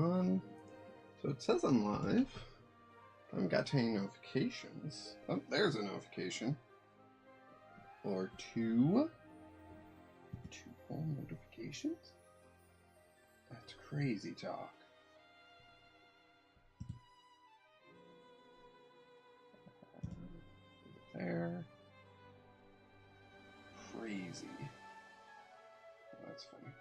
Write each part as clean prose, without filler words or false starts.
So it says I'm live. I haven't got any notifications. Oh, there's a notification. Or two. Two full notifications? That's crazy talk. There. Crazy. That's funny.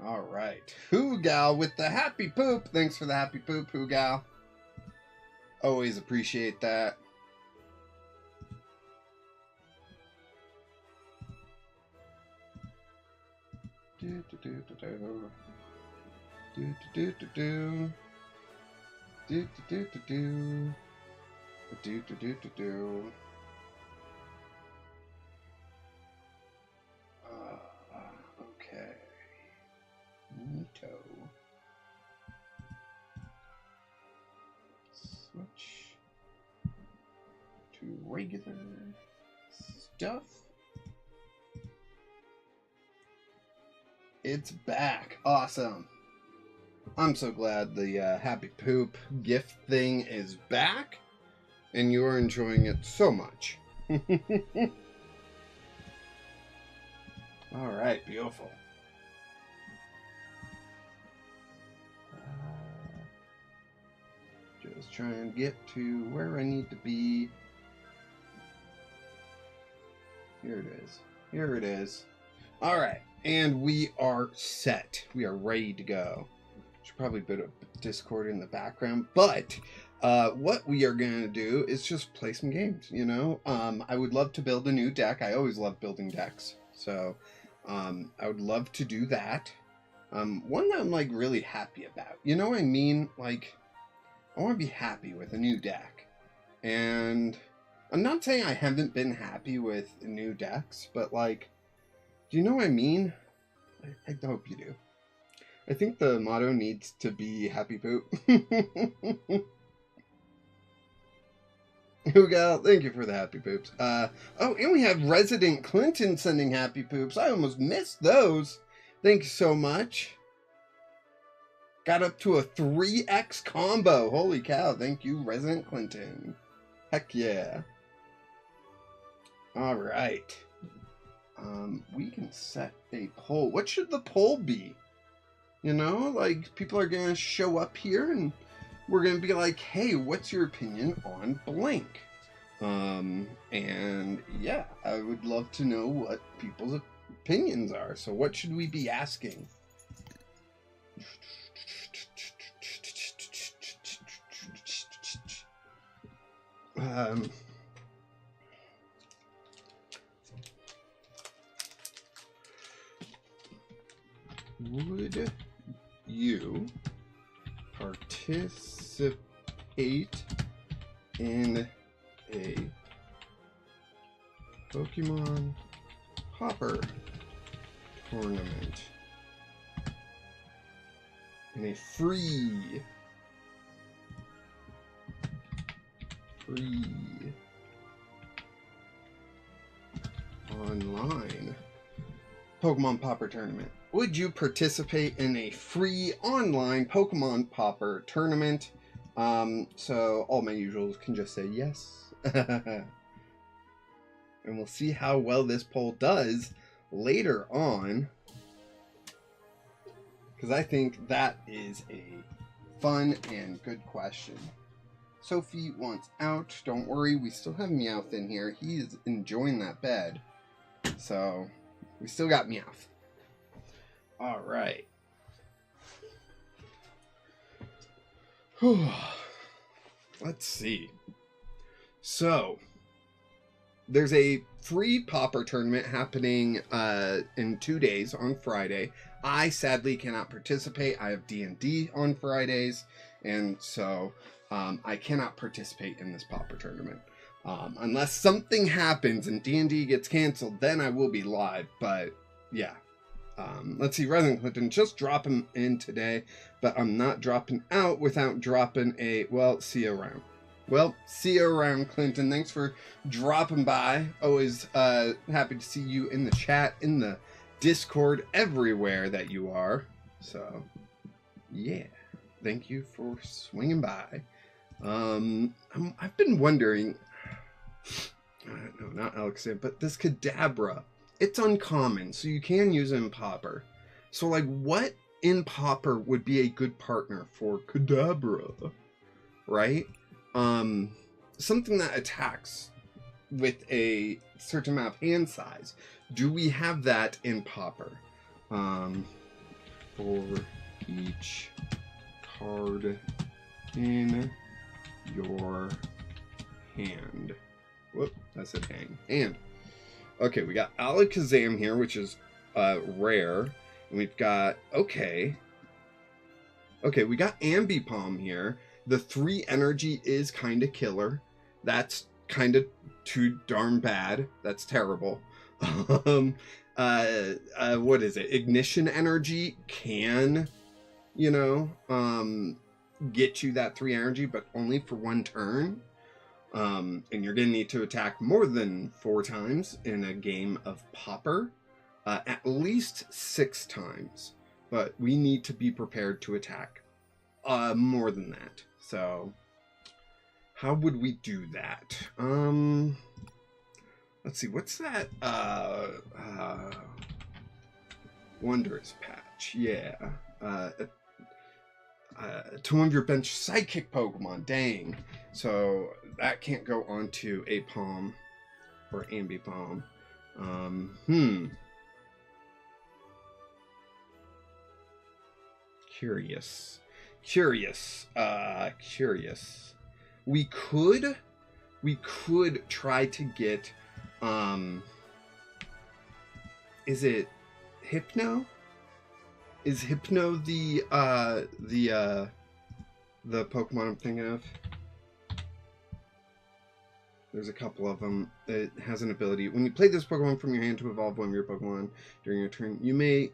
All right. Hoogal with the happy poop. Thanks for the happy poop, Hoogal. Always appreciate that. Do do do do do. Do do do do. Do do do do. Do do do do do. Okay. Neato. Switch to regular stuff. It's back. Awesome. I'm so glad the Happy Poop gift thing is back and you're enjoying it so much. All right, beautiful. Just try and get to where I need to be. Here it is. Here it is. All right, and we are set. We are ready to go. Should probably put a Discord in the background, but what we are going to do is just play some games, you know? I would love to build a new deck. I always love building decks, so I would love to do that. One that I'm, like, really happy about. You know what I mean? Like, I want to be happy with a new deck. And I'm not saying I haven't been happy with new decks, but, like, do you know what I mean? I hope you do. I think the motto needs to be happy poop. Hoogal, thank you for the happy poops. Oh, and we have Resident Clinton sending happy poops. I almost missed those. Thank you so much. Got up to a 3x combo. Holy cow. Thank you, Resident Clinton. Heck yeah. All right. We can set a poll. What should the poll be? You know, like, people are going to show up here and we're going to be like, hey, what's your opinion on blank? And yeah, I would love to know what people's opinions are. So what should we be asking? Would you participate in a Pokemon Popper tournament? In a free online Pokemon Popper tournament. Would you participate in a free online Pokemon Popper tournament? So all my usuals can just say yes. And we'll see how well this poll does later on. Because I think that is a fun and good question. Sophie wants out. Don't worry, we still have Meowth in here. He is enjoying that bed. So, we still got Meowth. All right. Let's see. So, there's a free Popper tournament happening in 2 days on Friday. I sadly cannot participate. I have D&D on Fridays, and so I cannot participate in this Popper tournament. Unless something happens and D&D gets canceled, then I will be live, but yeah. Let's see, Resident Clinton, just drop him in today, but I'm not dropping out without dropping a, well, see you around. Well, see you around, Clinton. Thanks for dropping by. Always happy to see you in the chat, in the Discord everywhere that you are. So, yeah. Thank you for swinging by. I've been wondering... no, not Alexander, but this Kadabra. It's uncommon, so you can use it in Puaper. So, like, what in Puaper would be a good partner for Kadabra? Right? Something that attacks with a certain amount of hand size. Do we have that in Puaper? For each card in your hand. Whoop, I said hang. And, okay, we got Alakazam here, which is rare. And we've got, okay, we got Ambipom here. The 3 energy is kind of killer. That's kind of too darn bad. That's terrible. What is it? Ignition energy can, you know, get you that 3 energy, but only for 1 turn. And you're going to need to attack more than 4 times in a game of Puaper. At least 6 times. But we need to be prepared to attack more than that. So, how would we do that? Let's see, what's that? Wondrous Patch, yeah. To one of your bench Psychic Pokemon, dang. So, that can't go onto a Palm or Ambipom. Curious. We could try to get, is it Hypno? Is Hypno the Pokemon I'm thinking of? There's a couple of them. It has an ability. When you play this Pokemon from your hand to evolve one of your Pokemon during your turn, you may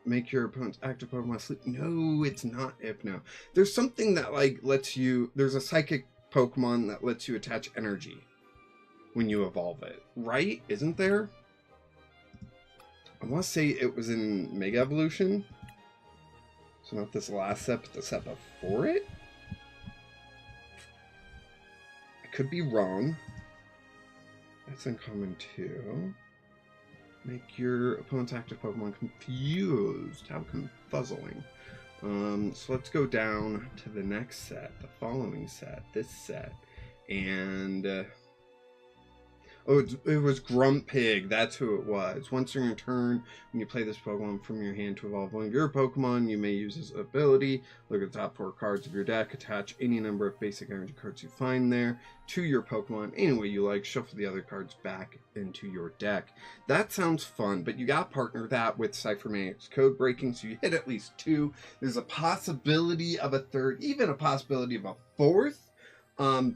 make your opponent's active Pokemon sleep. No, it's not Hypno. There's something that, like, lets you... There's a Psychic Pokemon that lets you attach energy when you evolve it. Right? Isn't there? I want to say it was in Mega Evolution. So not this last set, but the set before it? I could be wrong. That's uncommon too. Make your opponent's active Pokemon confused. How confuzzling. So let's go down to the next set, the following set, this set. And... oh, it was Grumpig. That's who it was. Once during your turn, when you play this Pokemon from your hand to evolve one of your Pokemon, you may use this ability. Look at the top 4 cards of your deck. Attach any number of basic energy cards you find there to your Pokemon any way you like. Shuffle the other cards back into your deck. That sounds fun, but you gotta partner that with Cyphermanic's code breaking, so you hit at least 2. There's a possibility of a 3rd, even a possibility of a 4th,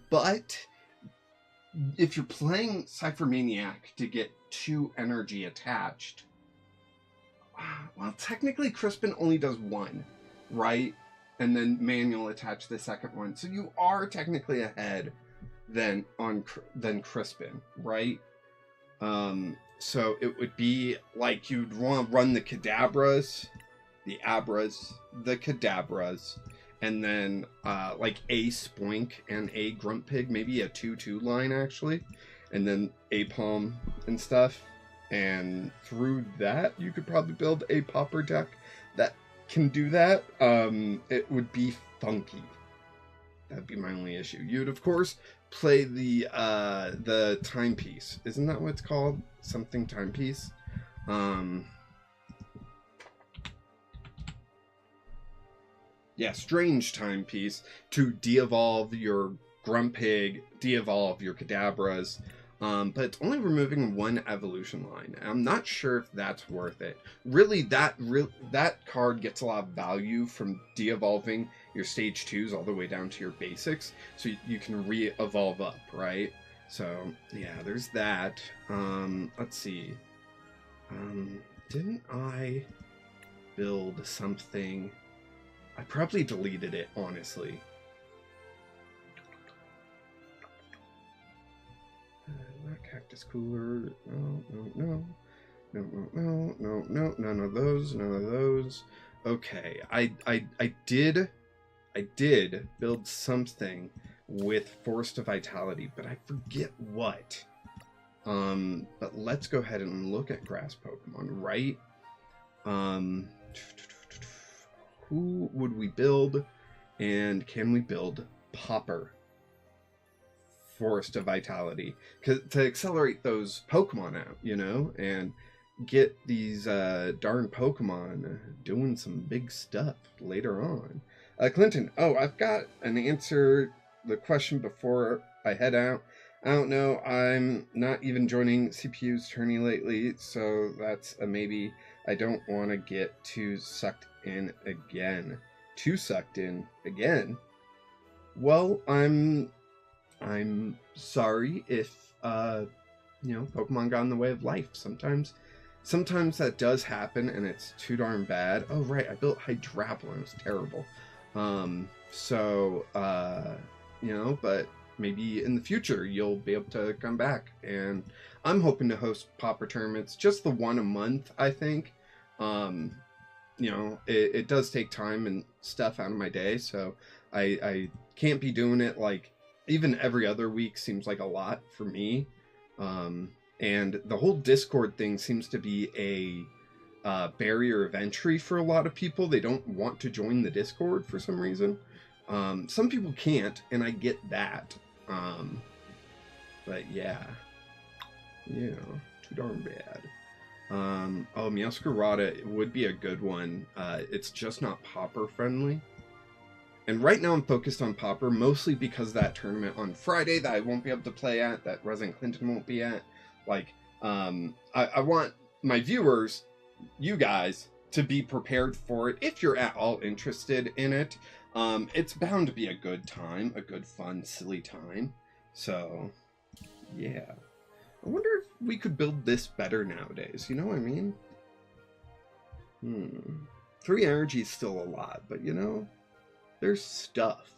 but... if you're playing Cyphermaniac to get 2 energy attached, well, technically Crispin only does 1, right? And then manual attach the second one. So you are technically ahead than Crispin, right? So it would be like you'd want to run the Kadabras, the Abras, the Kadabras, and then, like, a Spoink and a Grumpig, maybe a 2-2 line, actually. And then a Palm and stuff. And through that, you could probably build a Puaper deck that can do that. It would be funky. That'd be my only issue. You'd, of course, play the Timepiece. Isn't that what it's called? Something Timepiece? Yeah, Strange Timepiece to de-evolve your Grumpig, de-evolve your Kadabras, but it's only removing 1 evolution line. I'm not sure if that's worth it. Really, that card gets a lot of value from de-evolving your stage 2s all the way down to your basics, so you can re-evolve up, right? So, yeah, there's that. Let's see. Didn't I build something... I probably deleted it, honestly. Not Cactus Cooler. No. No, none of those. Okay, I did build something with Force to Vitality, but I forget what. But let's go ahead and look at grass Pokemon, right? Who would we build? And can we build Puaper? Force to Vitality. To accelerate those Pokemon out, you know? And get these darn Pokemon doing some big stuff later on. Clinton, I've got an answer the question before I head out. I don't know. I'm not even joining CPU's tourney lately, so that's a maybe. I don't want to get too sucked in again. Well, I'm sorry if Pokemon got in the way of life. Sometimes that does happen, and it's too darn bad. Oh right, I built Hydrapple and it was terrible. But maybe in the future you'll be able to come back, and I'm hoping to host Pauper tournaments, just the one a month, I think. It does take time and stuff out of my day, so I can't be doing it like even every other week. Seems like a lot for me. And the whole Discord thing seems to be a barrier of entry for a lot of people. They don't want to join the Discord for some reason. Some people can't, and I get that. But yeah, too darn bad. Meowscarada would be a good one. It's just not Pauper friendly. And right now I'm focused on Pauper, mostly because that tournament on Friday that I won't be able to play at, that Resident Clinton won't be at. I want my viewers, you guys, to be prepared for it if you're at all interested in it. It's bound to be a good time, a good, fun, silly time. So, yeah. I wonder if we could build this better nowadays, you know what I mean? 3 energy is still a lot, but there's stuff.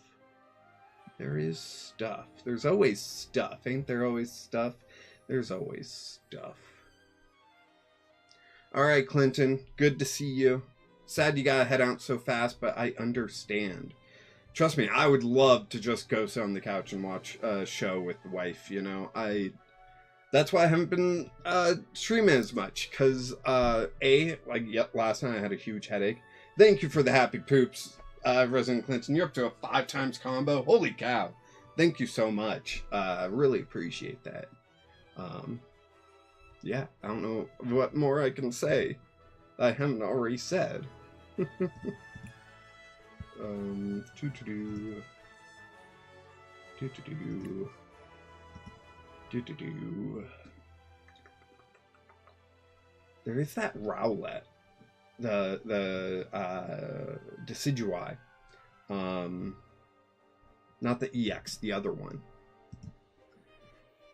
There is stuff. There's always stuff. Ain't there always stuff? There's always stuff. Alright, Clinton. Good to see you. Sad you gotta head out so fast, but I understand. Trust me, I would love to just go sit on the couch and watch a show with the wife, That's why I haven't been streaming as much, because, last night I had a huge headache. Thank you for the happy poops, Resident Clinton. You're up to a 5 times combo. Holy cow. Thank you so much. Really appreciate that. I don't know what more I can say that I haven't already said. There is that Rowlet, the Decidueye, not the EX, the other one.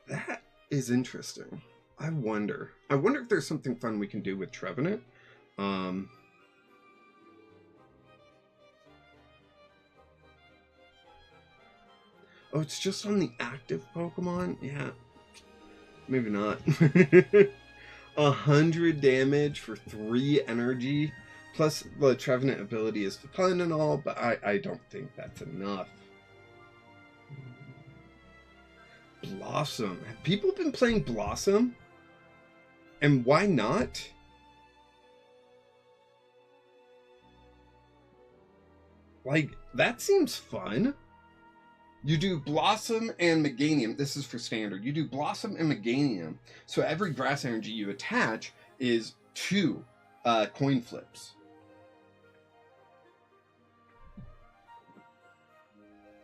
That is interesting. I wonder if there's something fun we can do with Trevenant. Oh, it's just on the active Pokemon? Yeah. Maybe not. 100 damage for 3 energy. Plus, the Trevenant ability is fun and all, but I don't think that's enough. Blossom. Have people been playing Blossom? And why not? That seems fun. You do Blossom and Meganium. This is for standard. You do Blossom and Meganium. So every grass energy you attach is 2 coin flips.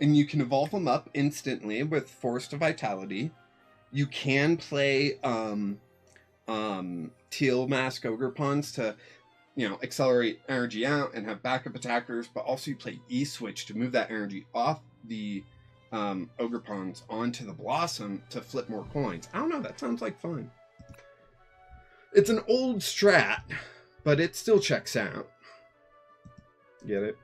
And you can evolve them up instantly with Force to Vitality. You can play Teal Mask Ogerpons to, accelerate energy out and have backup attackers, but also you play E-Switch to move that energy off the Ogerpons onto the Blossom to flip more coins. I don't know, that sounds like fun. It's an old strat, but it still checks out. Get it?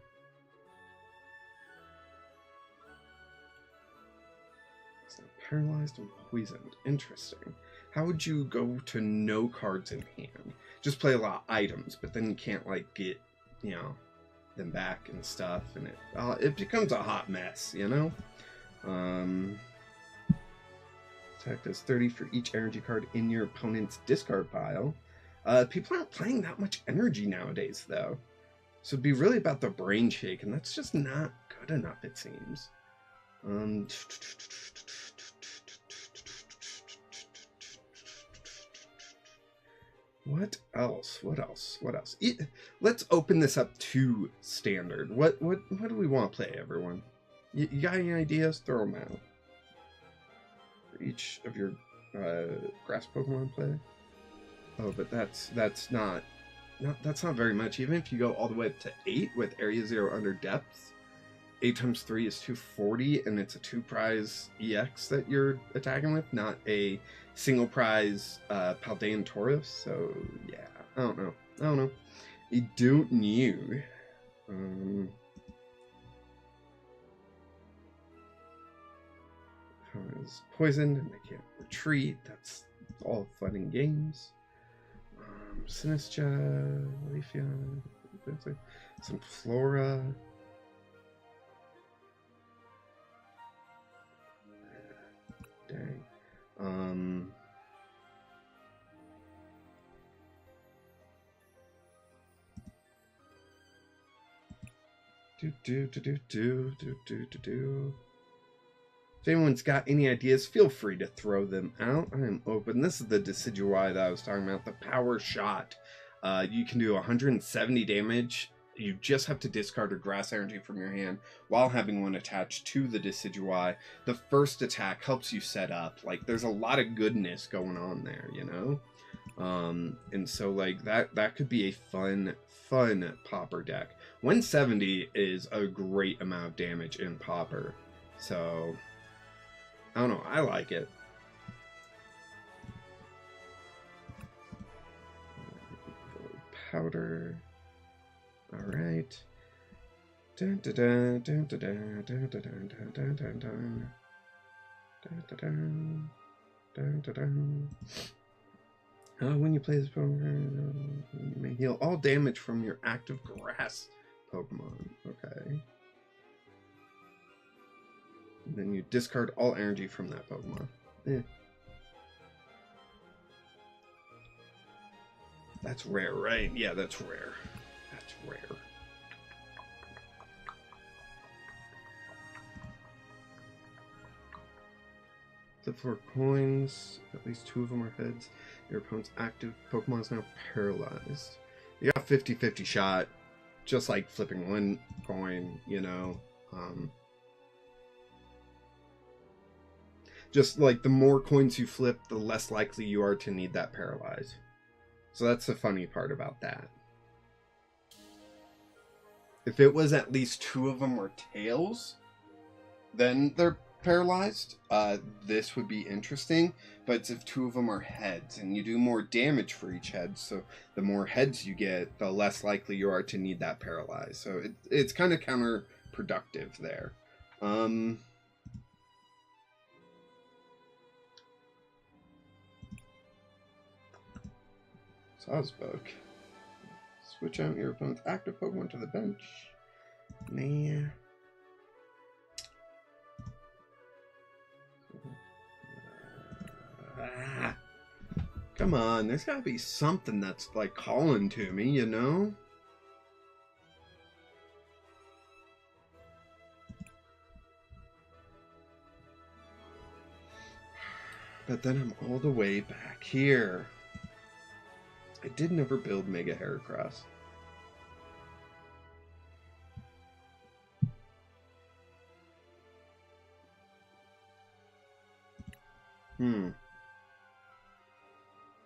It's not paralyzed and poisoned. Interesting. how would you go to no cards in hand? Just play a lot of items, but then you can't like get, you know, them back and stuff, and it becomes a hot mess, you know. Attack does 30 for each energy card in your opponent's discard pile. People aren't playing that much energy nowadays, though. So it'd be really about the brain shake, and that's just not good enough, it seems. What else? What else? What else? Let's open this up to standard. What do we want to play, everyone? You got any ideas? Throw them out. For each of your grass Pokemon play. Oh, but that's not very much. Even if you go all the way up to 8 with Area 0 under depth, 8 times 3 is 240, and it's a 2-prize EX that you're attacking with, not a single prize Paldean Tauros. So yeah, I don't know. I don't know. Is poisoned and they can't retreat. That's all fun and games. Sinistra, Leafia, some Flora. Dang. If anyone's got any ideas, feel free to throw them out. I am open. This is the Decidueye that I was talking about, the Power Shot. You can do 170 damage. You just have to discard a grass energy from your hand while having one attached to the Decidueye. The first attack helps you set up. Like, there's a lot of goodness going on there, you know? And so, like, that could be a fun Popper deck. 170 is a great amount of damage in Popper. So I don't know. I like it. Powder. All right. Dun, dun, dun, dun, dun, dun, dun, dun, dun, dun, dun, dun. Dun, dun, dun, dun, dun. When you play this Pokemon, you may heal all damage from your active grass Pokemon. Okay. And then you discard all energy from that Pokemon. That's rare, right? Yeah, that's rare. That's rare. Flip 4 coins. At least 2 of them are heads. Your opponent's active Pokemon is now paralyzed. You got 50-50 shot. Just like flipping 1 coin, you know. Just like the more coins you flip, the less likely you are to need that paralyze. So that's the funny part about that. If it was at least 2 of them were tails, then they're paralyzed. This would be interesting. But it's if 2 of them are heads, and you do more damage for each head. So the more heads you get, the less likely you are to need that paralyze. So it's kind of counterproductive there. Sawsbuck. Switch out your opponent's active Pokemon to the bench. Nah. Come on, there's gotta be something that's like calling to me, you know? But then I'm all the way back here. I did never build Mega Heracross.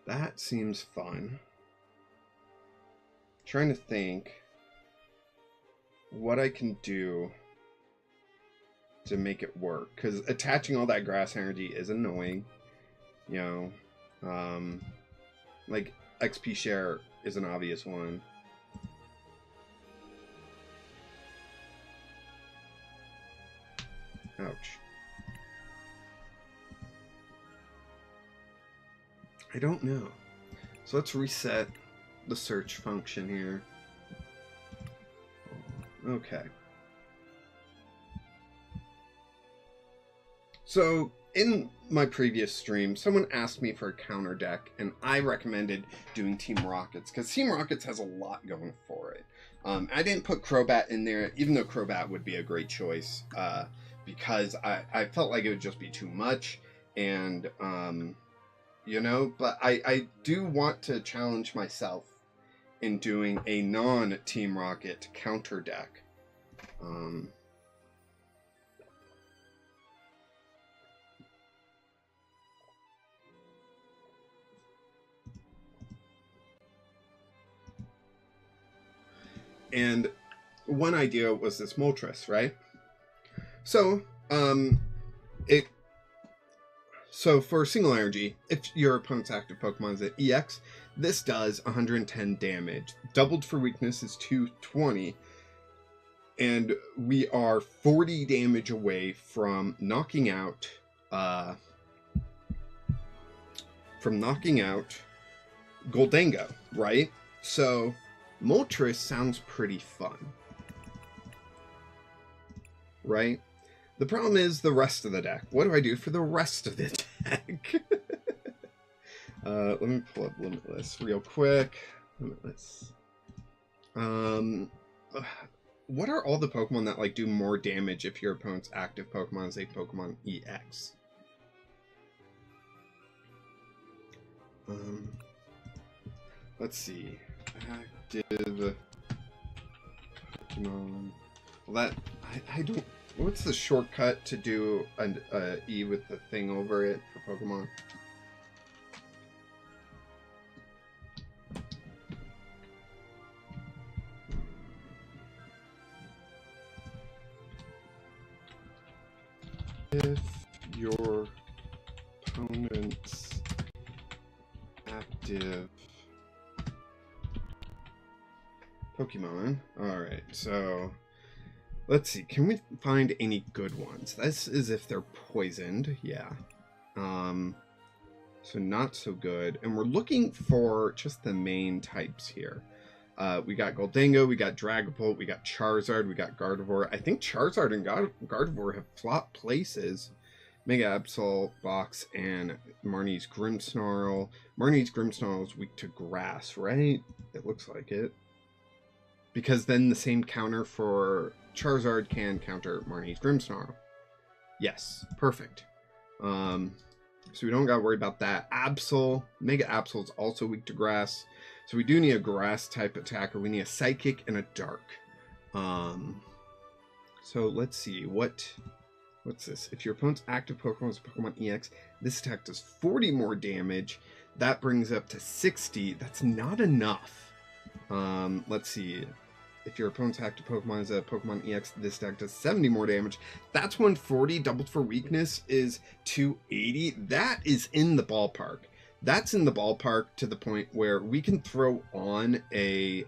That seems fun. Trying to think what I can do to make it work. Because attaching all that grass energy is annoying. You know, like XP share is an obvious one. Ouch. I don't know. So let's reset the search function here. Okay. So in my previous stream, someone asked me for a counter deck, and I recommended doing Team Rockets because Team Rockets has a lot going for it. I didn't put Crobat in there, even though Crobat would be a great choice, because I felt like it would just be too much, and you know, but I do want to challenge myself in doing a non-Team Rocket counter deck. And one idea was this Moltres, right? So, so for single energy, if your opponent's active Pokemon is at EX, this does 110 damage. Doubled for weakness is 220. And we are 40 damage away from knocking out Goldango, right? So Moltres sounds pretty fun, right? The problem is the rest of the deck. What do I do for the rest of the deck? Let me pull up Limitless real quick. Limitless. What are all the Pokemon that like do more damage if your opponent's active Pokemon is a Pokemon EX? Let's see. Active Pokemon. Well, that I don't. What's the shortcut to do an E with the thing over it for Pokemon? If your opponent's active Pokemon. Alright, so let's see. Can we find any good ones? This is if they're poisoned, yeah. So not so good. And we're looking for just the main types here. We got Goldango, we got Dragapult, we got Charizard, we got Gardevoir. I think Charizard and Gardevoir have flopped places. Mega Absol, Box, and Marnie's Grimmsnarl. Marnie's Grimmsnarl is weak to grass, right? It looks like it. Because then the same counter for Charizard can counter Marnie's Grimmsnarl. Yes, perfect. So we don't gotta worry about that. Absol, Mega Absol is also weak to grass. So we do need a grass type attacker. We need a psychic and a dark. So let's see. What's this? If your opponent's active Pokemon is a Pokemon EX, this attack does 40 more damage. That brings up to 60. That's not enough. Let's see. If your opponent's active Pokemon is a Pokemon EX, this attack does 70 more damage. That's 140. Doubled for weakness is 280. That is in the ballpark. That's in the ballpark to the point where we can throw on a...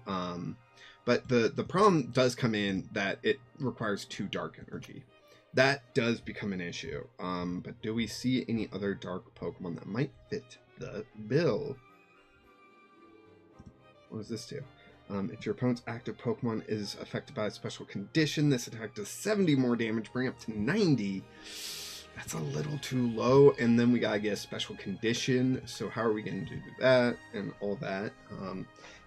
but the problem does come in that it requires 2 dark energy. That does become an issue. But do we see any other dark Pokemon that might fit the bill? What does this do? If your opponent's active Pokemon is affected by a special condition, this attack does 70 more damage, bring up to 90. That's a little too low, and then we gotta get a special condition. So how are we going to do that and all that?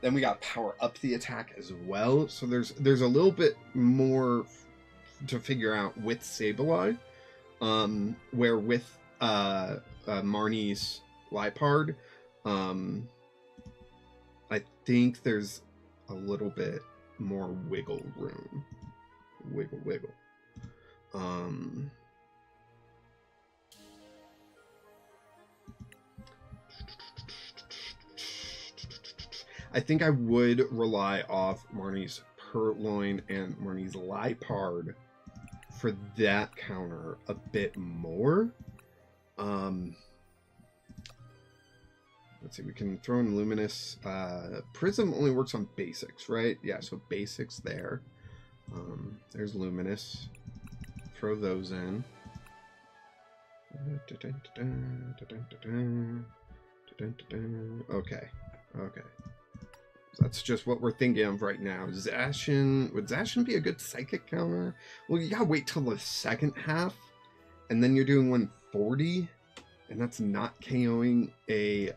Then we gotta power up the attack as well. So there's a little bit more to figure out with Sableye, where with Marnie's Liepard, I think there's a little bit more wiggle room. Wiggle. I think I would rely off Marnie's Purloin and Marnie's Liepard for that counter a bit more. Let's see, we can throw in Luminous. Prism only works on basics, right? Yeah, so basics there. There's Luminous. Throw those in. Okay. Okay. So that's just what we're thinking of right now. Zacian. Would Zacian be a good psychic counter? Well, you gotta wait till the second half. And then you're doing 140. And that's not KOing a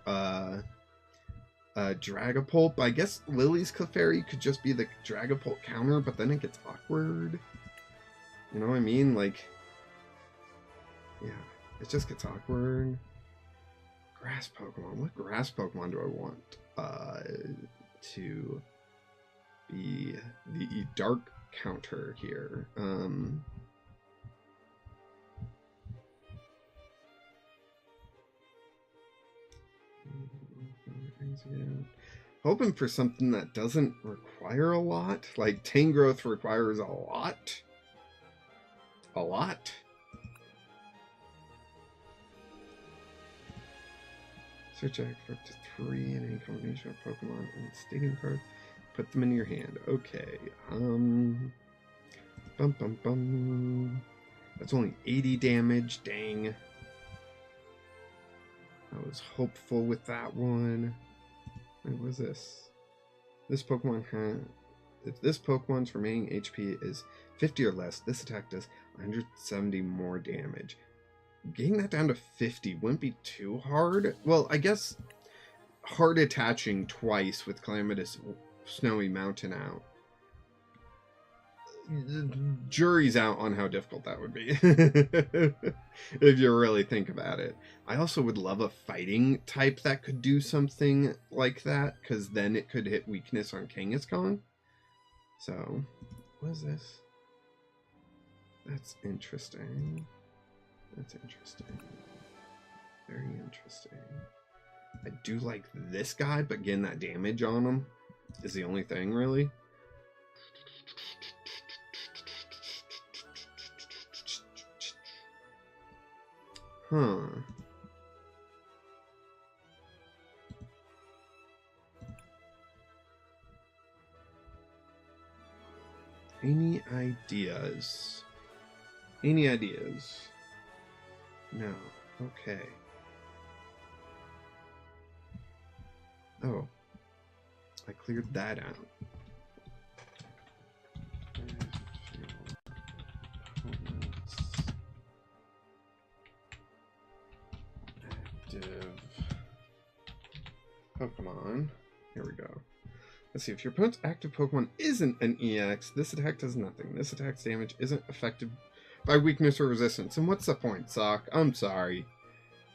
Dragapult. I guess Lily's Clefairy could just be the Dragapult counter, but then it gets awkward. You know what I mean? Like, yeah, it just gets awkward. Grass Pokemon. What grass Pokemon do I want to be the dark counter here? Hoping for something that doesn't require a lot. Like Tangrowth requires a lot. A lot. Search Egg for up to 3 in any combination of Pokemon and stadium cards. Put them in your hand. Okay. That's only 80 damage. Dang. I was hopeful with that one. Wait, what is this? This Pokemon has... If this Pokemon's remaining HP is 50 or less, this attack does 170 more damage. Getting that down to 50 wouldn't be too hard. Well, I guess hard attaching twice with Calamitous Snowy Mountain out. Jury's out on how difficult that would be. If you really think about it. I also would love a fighting type that could do something like that, because then it could hit weakness on Kangaskhan. So, what is this? That's interesting. That's interesting. Very interesting. I do like this guy, but getting that damage on him is the only thing, really. Huh. Any ideas? Any ideas? No. Okay. Oh. I cleared that out. Active Pokemon. Here we go. Let's see. If your opponent's active Pokemon isn't an EX, this attack does nothing. This attack's damage isn't affected by weakness or resistance. And what's the point, Sock? I'm sorry.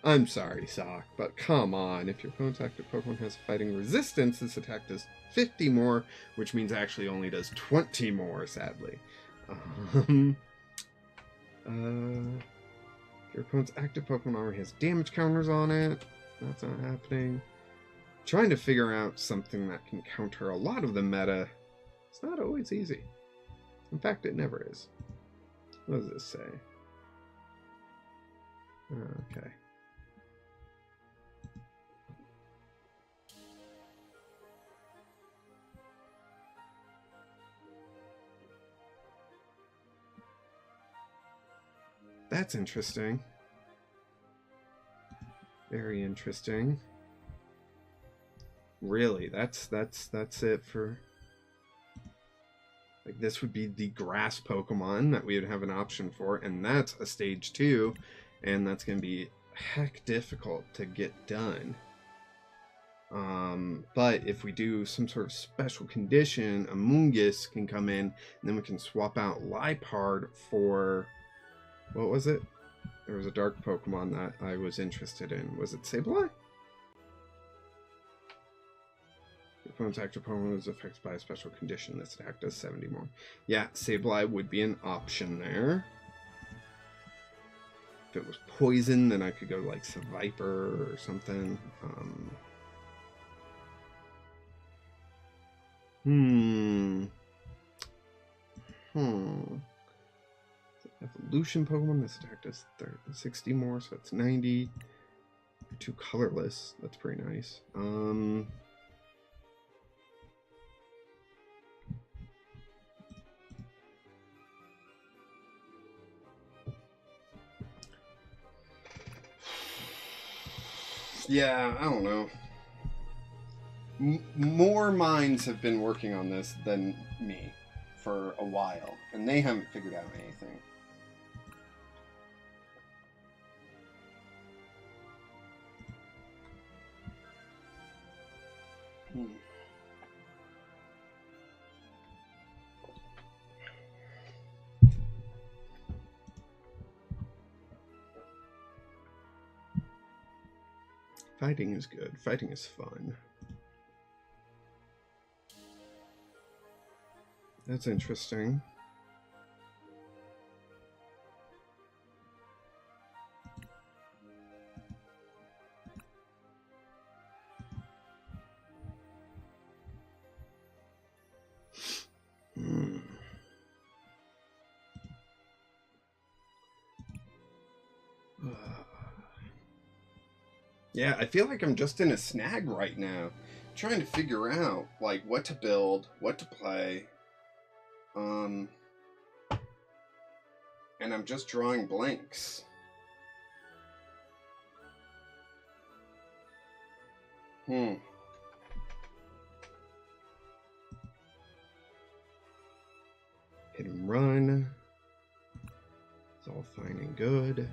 I'm sorry, Sock, but come on. If your opponent's active Pokemon has fighting resistance, this attack does 50 more, which means actually only does 20 more, sadly. If your opponent's active Pokemon already has damage counters on it, that's not happening. Trying to figure out something that can counter a lot of the meta, it's not always easy. In fact, it never is. What does this say? Okay. That's interesting. Very interesting. Really, that's it for... Like, this would be the grass Pokemon that we would have an option for, and that's a stage 2, and that's going to be heck difficult to get done. But if we do some sort of special condition, Amoonguss can come in, and then we can swap out Liepard for... What was it? There was a dark Pokemon that I was interested in. Was it Sableye? Your opponent's active Pokemon is affected by a special condition. This attack does 70 more. Yeah, Sableye would be an option there. If it was poison, then I could go like Seviper or something. Evolution Pokemon, this attack does 60 more, so that's 90. 2 colorless, that's pretty nice. Yeah, I don't know. More minds have been working on this than me for a while, and they haven't figured out anything. Fighting is good. Fighting is fun. That's interesting. Yeah, I feel like I'm just in a snag right now, trying to figure out like what to build, what to play, and I'm just drawing blanks. Hit and run. It's all fine and good.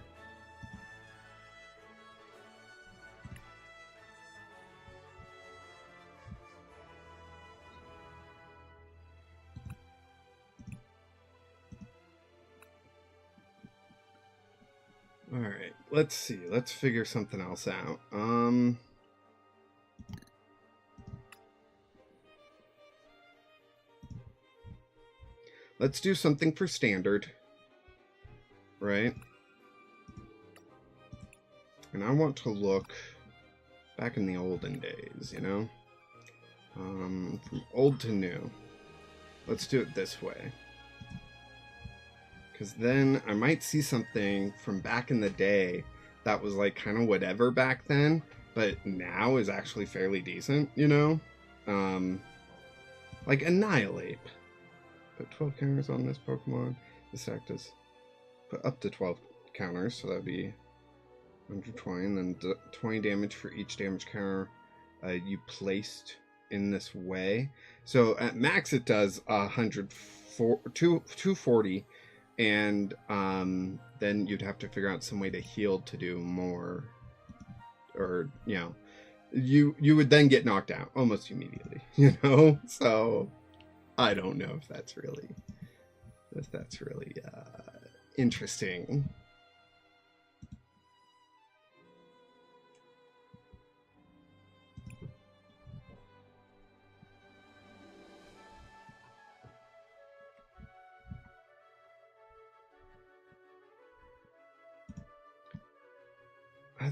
All right, let's see. Let's figure something else out. Let's do something for standard, right? And I want to look back in the olden days, you know? From old to new. Let's do it this way. Because then I might see something from back in the day that was like kind of whatever back then, but now is actually fairly decent, you know? Like Annihilate. Put 12 counters on this Pokemon. This act is put up to 12 counters, so that'd be 120, and then 20 damage for each damage counter you placed in this way. So at max it does 240, and then you'd have to figure out some way to heal to do more, or you know, you would then get knocked out almost immediately, you know. So I don't know if that's really interesting.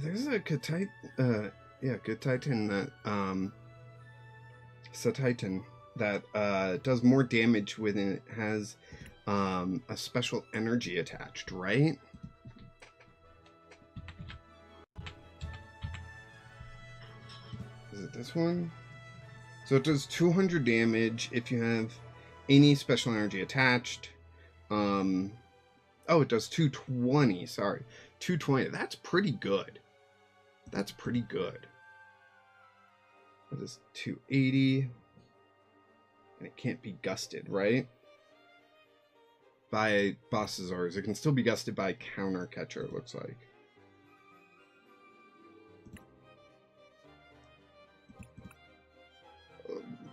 There's a good Titan that Titan that does more damage when it has a special energy attached, right? Is it this one? So it does 200 damage if you have any special energy attached. Oh, it does 220. Sorry, 220. That's pretty good. That's pretty good. That is 280. And it can't be gusted, right? By Bossasaurus. It can still be gusted by Counter Catcher, it looks like.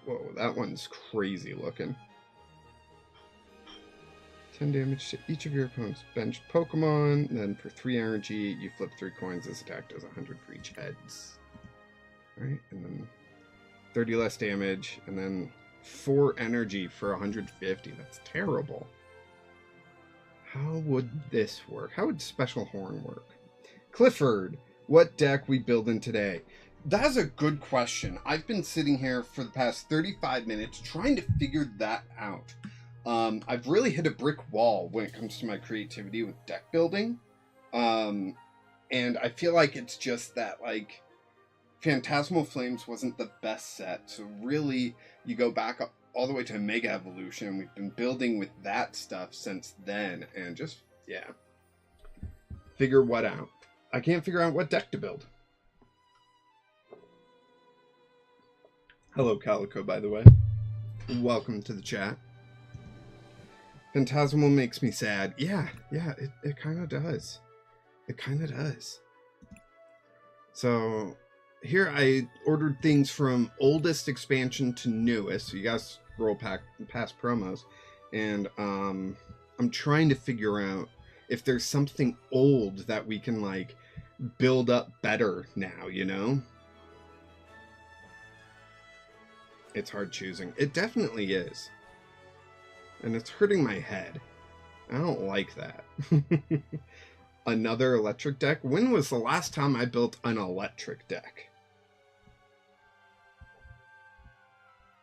Whoa, that one's crazy looking. 10 damage to each of your opponent's benched Pokemon. Then for 3 energy, you flip 3 coins. This attack does 100 for each heads. Alright, and then 30 less damage, and then 4 energy for 150. That's terrible. How would this work? How would Special Horn work? Clifford, what deck we building today? That's a good question. I've been sitting here for the past 35 minutes trying to figure that out. I've really hit a brick wall when it comes to my creativity with deck building. And I feel like it's just that, like, Phantasmal Flames wasn't the best set. So really, you go back up all the way to Mega Evolution. We've been building with that stuff since then. And just, yeah. Figure what out? I can't figure out what deck to build. Hello, Calico, by the way. Welcome to the chat. Phantasmal makes me sad. Yeah, it kind of does. It kind of does. So here I ordered things from oldest expansion to newest. So you guys scroll past promos. And I'm trying to figure out if there's something old that we can, like, build up better now, you know? It's hard choosing. It definitely is. And it's hurting my head. I don't like that. Another electric deck? When was the last time I built an electric deck?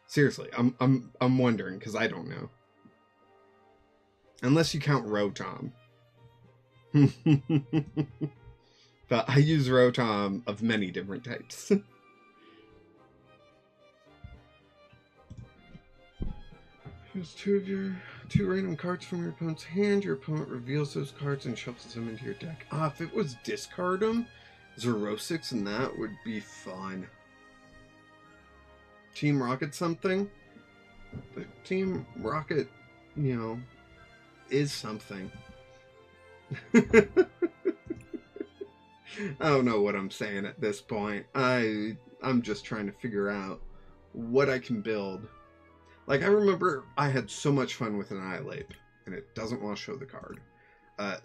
Seriously, I'm wondering, because I don't know. Unless you count Rotom. But I use Rotom of many different types. Choose two random cards from your opponent's hand. Your opponent reveals those cards and shuffles them into your deck. If it was discard them, Zerosix and that would be fun. Team Rocket something? But Team Rocket, you know, is something. I don't know what I'm saying at this point. I'm just trying to figure out what I can build. Like, I remember I had so much fun with Annihilate, and it doesn't want to show the card.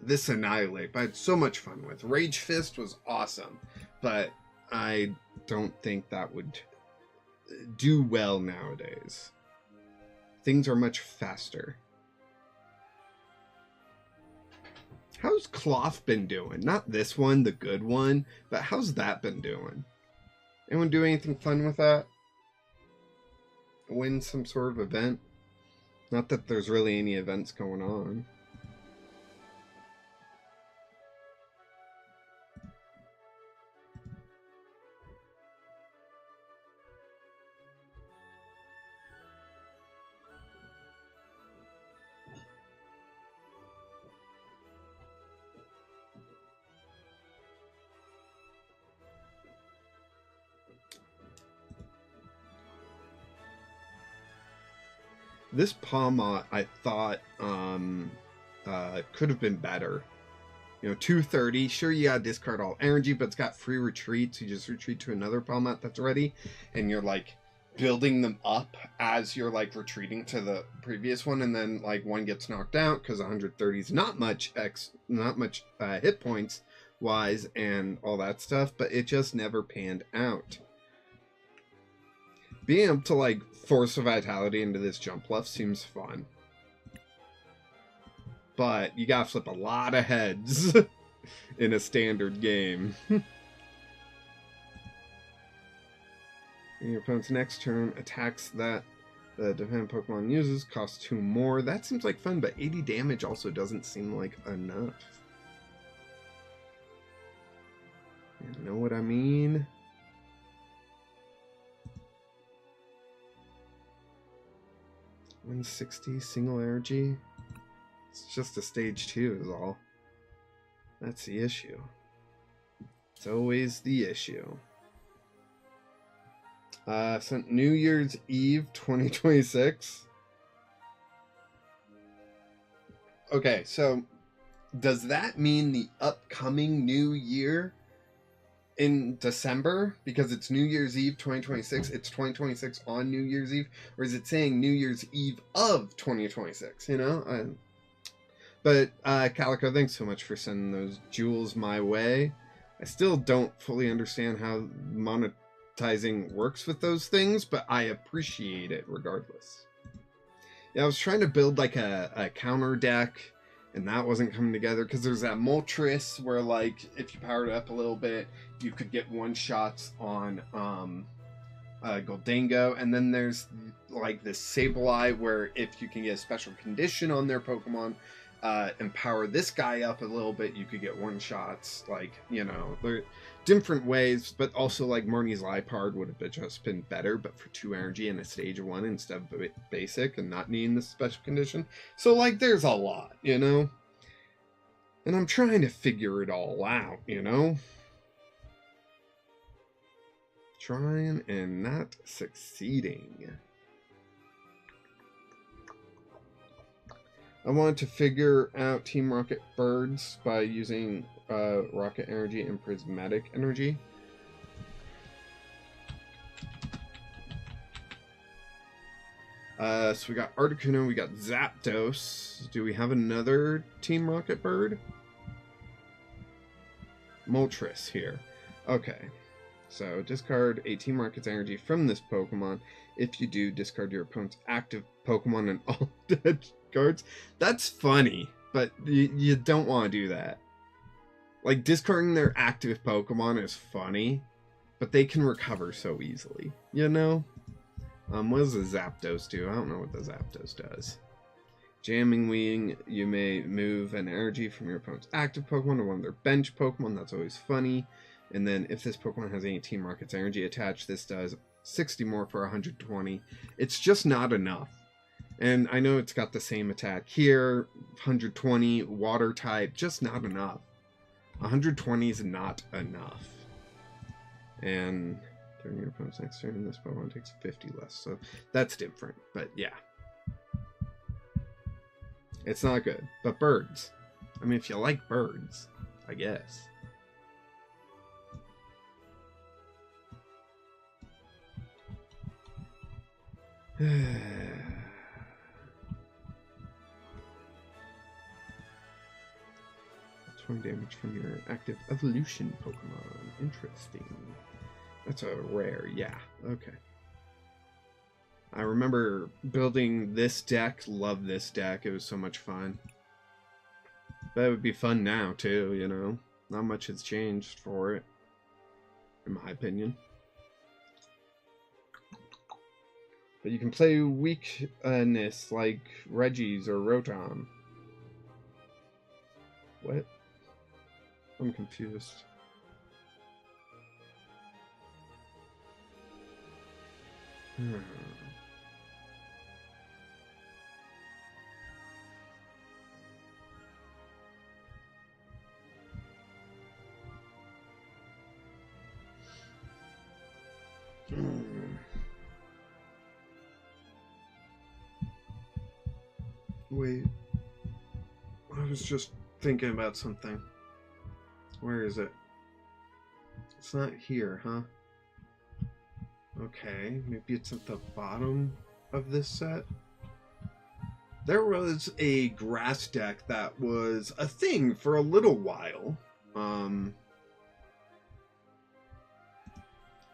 This Annihilate I had so much fun with. Rage Fist was awesome, but I don't think that would do well nowadays. Things are much faster. How's Cloth been doing? Not this one, the good one, but how's that been doing? Anyone do anything fun with that? Win some sort of event? Not that there's really any events going on. This Palmot, I thought, could have been better. You know, 230. Sure, you gotta discard all energy, but it's got free retreat, so you just retreat to another Palmot that's ready, and you're, like, building them up as you're, like, retreating to the previous one, and then, like, one gets knocked out, because 130 is not much hit points wise and all that stuff, but it just never panned out. Being able to, like, force a Vitality into this jump left seems fun. But you gotta flip a lot of heads in a standard game. And your opponent's next turn attacks that the defending Pokemon uses costs 2 more. That seems like fun, but 80 damage also doesn't seem like enough. You know what I mean? $160 single energy. It's just a stage 2 is all. That's the issue. It's always the issue. Sent New Year's Eve 2026. Okay, so does that mean the upcoming new year in December, because it's New Year's Eve 2026, it's 2026 on New Year's Eve, or is it saying New Year's Eve of 2026, you know? But Calico, thanks so much for sending those jewels my way. I still don't fully understand how monetizing works with those things, but I appreciate it regardless. Yeah, I was trying to build like a counter deck, and that wasn't coming together, because there's that Moltres where, like, if you powered it up a little bit, you could get one-shots on Goldango, and then there's, like, this Sableye where if you can get a special condition on their Pokemon, and power this guy up a little bit, you could get one-shots, like, you know, there are different ways, but also, like, Marnie's Liepard would have just been better, but for 2 energy in a stage 1 instead of basic and not needing the special condition. So, like, there's a lot, you know? And I'm trying to figure it all out, you know? Trying and not succeeding. I wanted to figure out Team Rocket birds by using rocket energy and prismatic energy. So we got Articuno, we got Zapdos. Do we have another Team Rocket bird? Moltres here. Okay. So discard a Team Rocket's energy from this Pokemon. If you do, discard your opponent's active Pokemon and all dead cards. That's funny, but you don't want to do that. Like, discarding their active Pokemon is funny, but they can recover so easily, you know? What does the Zapdos do? I don't know what the Zapdos does. Jamming Wing, you may move an energy from your opponent's active Pokemon to one of their bench Pokemon. That's always funny. And then if this Pokemon has any Team Rocket's energy attached, this does 60 more for 120. It's just not enough. And I know it's got the same attack here, 120, water type, just not enough. 120 is not enough. And during your opponent's next turn, this Pokemon takes 50 less, so that's different. But yeah. It's not good. But birds. I mean, if you like birds, I guess. That's 20 damage from your active evolution Pokemon. Interesting. That's a rare, yeah. Okay. I remember building this deck. Love this deck. It was so much fun. But it would be fun now, too, you know? Not much has changed for it, in my opinion. But you can play weakness like Reggie's or Rotom. What? I'm confused. Wait. I was just thinking about something. Where is it? It's not here, huh? Okay, maybe it's at the bottom of this set. There was a grass deck that was a thing for a little while.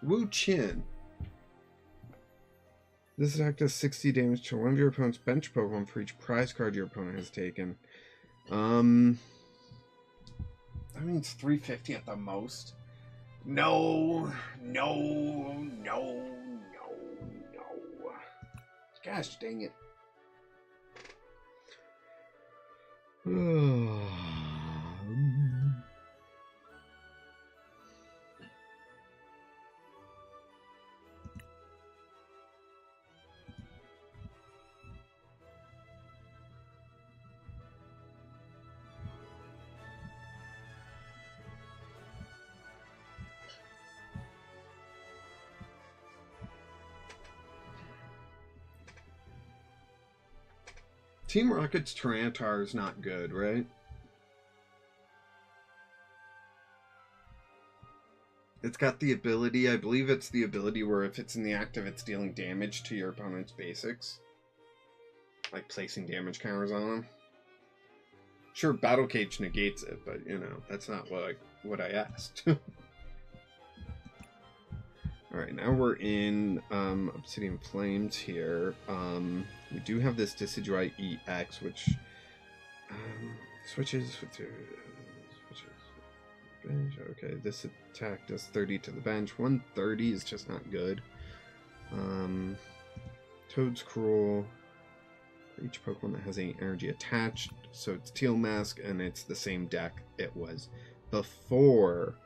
Wu Chin. This attack does 60 damage to one of your opponent's bench Pokemon for each prize card your opponent has taken. That means 350 at the most. No. Gosh dang it. Team Rocket's Tyranitar is not good, right? It's got the ability, I believe it's the ability where if it's in the active, it's dealing damage to your opponent's basics. Like placing damage counters on them. Sure, Battle Cage negates it, but, you know, that's not what I asked. Alright, now we're in Obsidian Flames here. We do have this Decidueye EX, which switches with your bench. Okay, this attack does 30 to the bench. 130 is just not good. Toad's Cruel. For each Pokemon that has any energy attached. So it's Teal Mask, and it's the same deck it was before.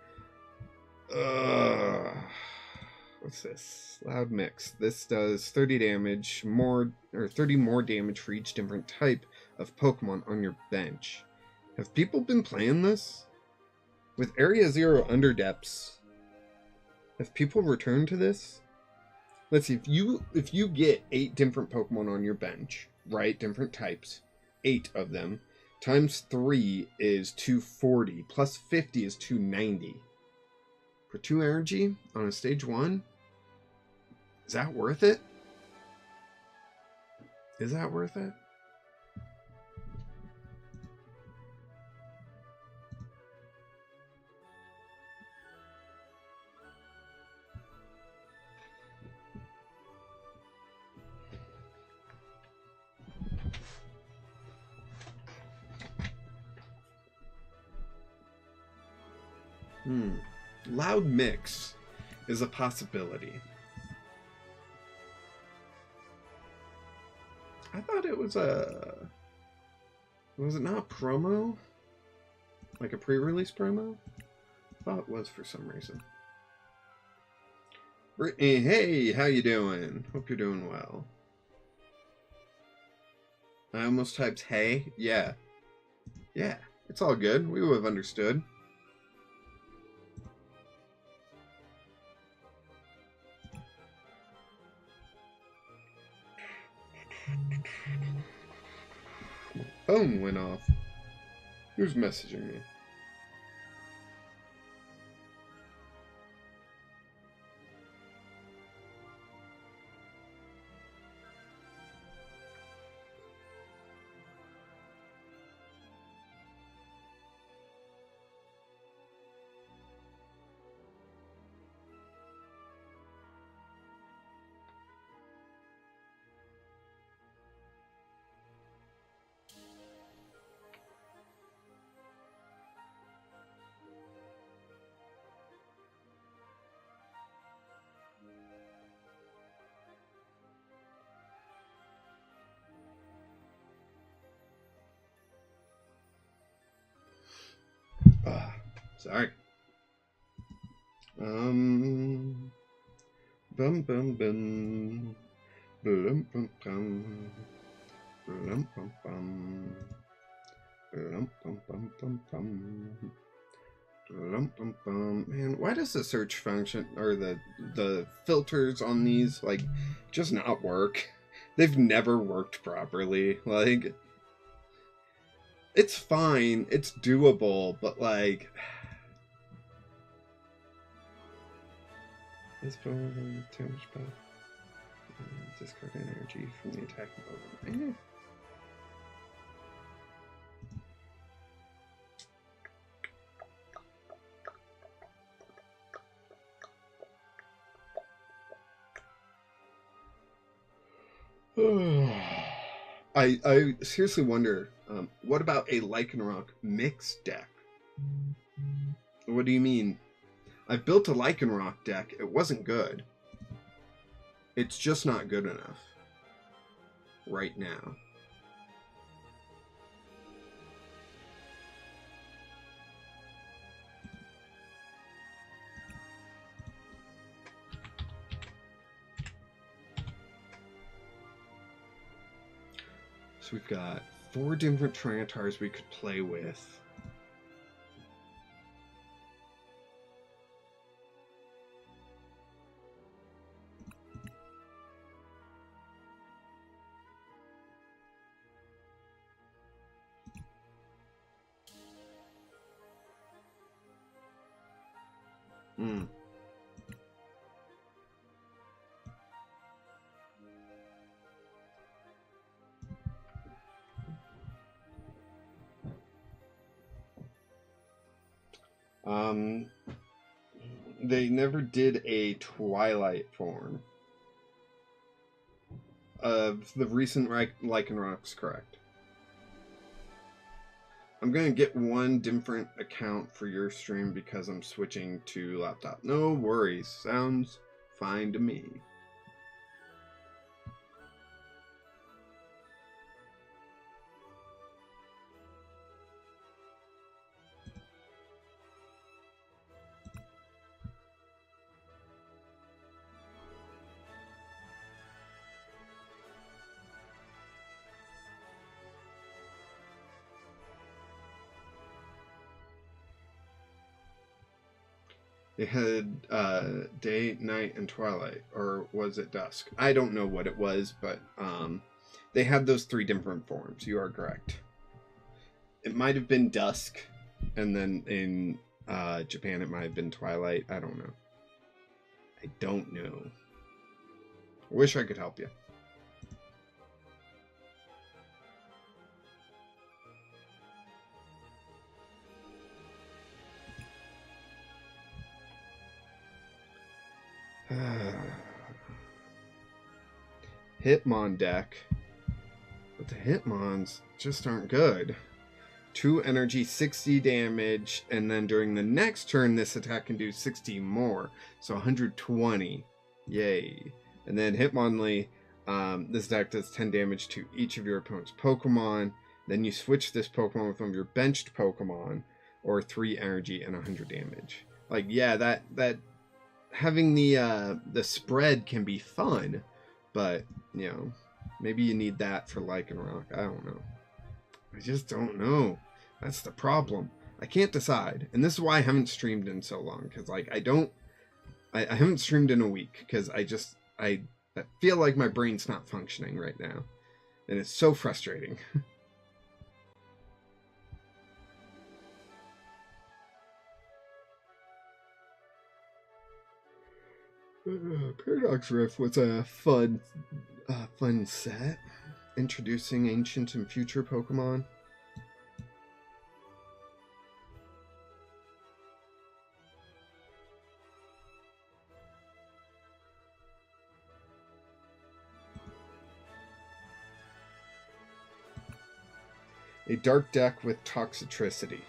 What's this? Loud Mix. This does 30 damage more, or 30 more damage for each different type of Pokemon on your bench. Have people been playing this? With Area Zero Underdepths, Have people returned to this? Let's see, if you get 8 different Pokemon on your bench, right? Different types, 8 of them, times 3 is 240, plus 50 is 290. For 2 energy on a stage 1? Is that worth it? Is that worth it? Loud mix is a possibility. I thought it was a... Was it not a promo? Like a pre-release promo? I thought it was for some reason. Brittany, hey, how you doing? Hope you're doing well. I almost typed hey. Yeah. Yeah, it's all good. We would have understood. Phone went off. Who's messaging me? Sorry. Bum bum bum. Blum bum bum. Blum bum bum. Blum bum bum bum bum. Blum bum bum. Man, why does the search function or the filters on these like just not work? They've never worked properly. Like, it's fine, it's doable, but like, this Pokemon too much buff. Discard energy from the attacking Pokemon. I seriously wonder, what about a Lycanroc mix deck? What do you mean? I've built a Lycanroc deck. It wasn't good. It's just not good enough right now. So we've got 4 different Tyrantars we could play with. They never did a Twilight form of the recent Lycanrocs, correct? I'm gonna get one different account for your stream because I'm switching to laptop. No worries, sounds fine to me. They had day, night, and twilight, or was it dusk? I don't know what it was, but they had those 3 different forms. You are correct. It might have been dusk, and then in Japan it might have been twilight. I don't know. I don't know. I wish I could help you. Hitmon deck. But the Hitmons just aren't good. 2 energy, 60 damage, and then during the next turn, this attack can do 60 more. So 120. Yay. And then Hitmonlee, this attack does 10 damage to each of your opponent's Pokemon. Then you switch this Pokemon with one of your benched Pokemon, or 3 energy and 100 damage. Like, yeah, that having the spread can be fun, but, you know, maybe you need that for Lycanroc. I don't know. I just don't know. That's the problem. I can't decide. And this is why I haven't streamed in so long. Because, like, I haven't streamed in a week. Because I feel like my brain's not functioning right now. And it's so frustrating. Paradox Rift was a fun set. Introducing ancient and future Pokemon. A dark deck with Toxicity.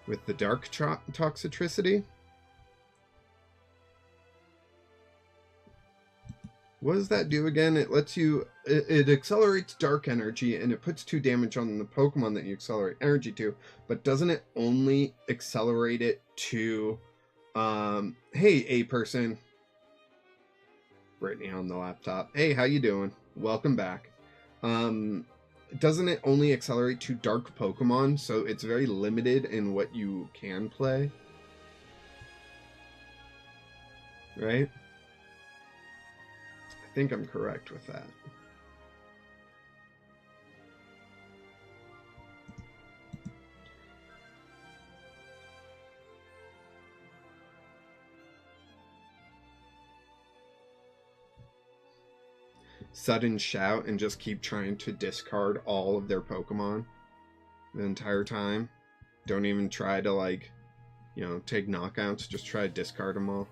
With the dark Toxicity? What does that do again? It lets you... It accelerates dark energy, and it puts 2 damage on the Pokemon that you accelerate energy to, but doesn't it only accelerate it to... hey, A-person. Brittany on the laptop. Hey, how you doing? Welcome back. Doesn't it only accelerate to dark Pokemon, so it's very limited in what you can play? Right? I think I'm correct with that. Sudden Shout and just keep trying to discard all of their Pokemon the entire time. Don't even try to, like, you know, take knockouts. Just try to discard them all.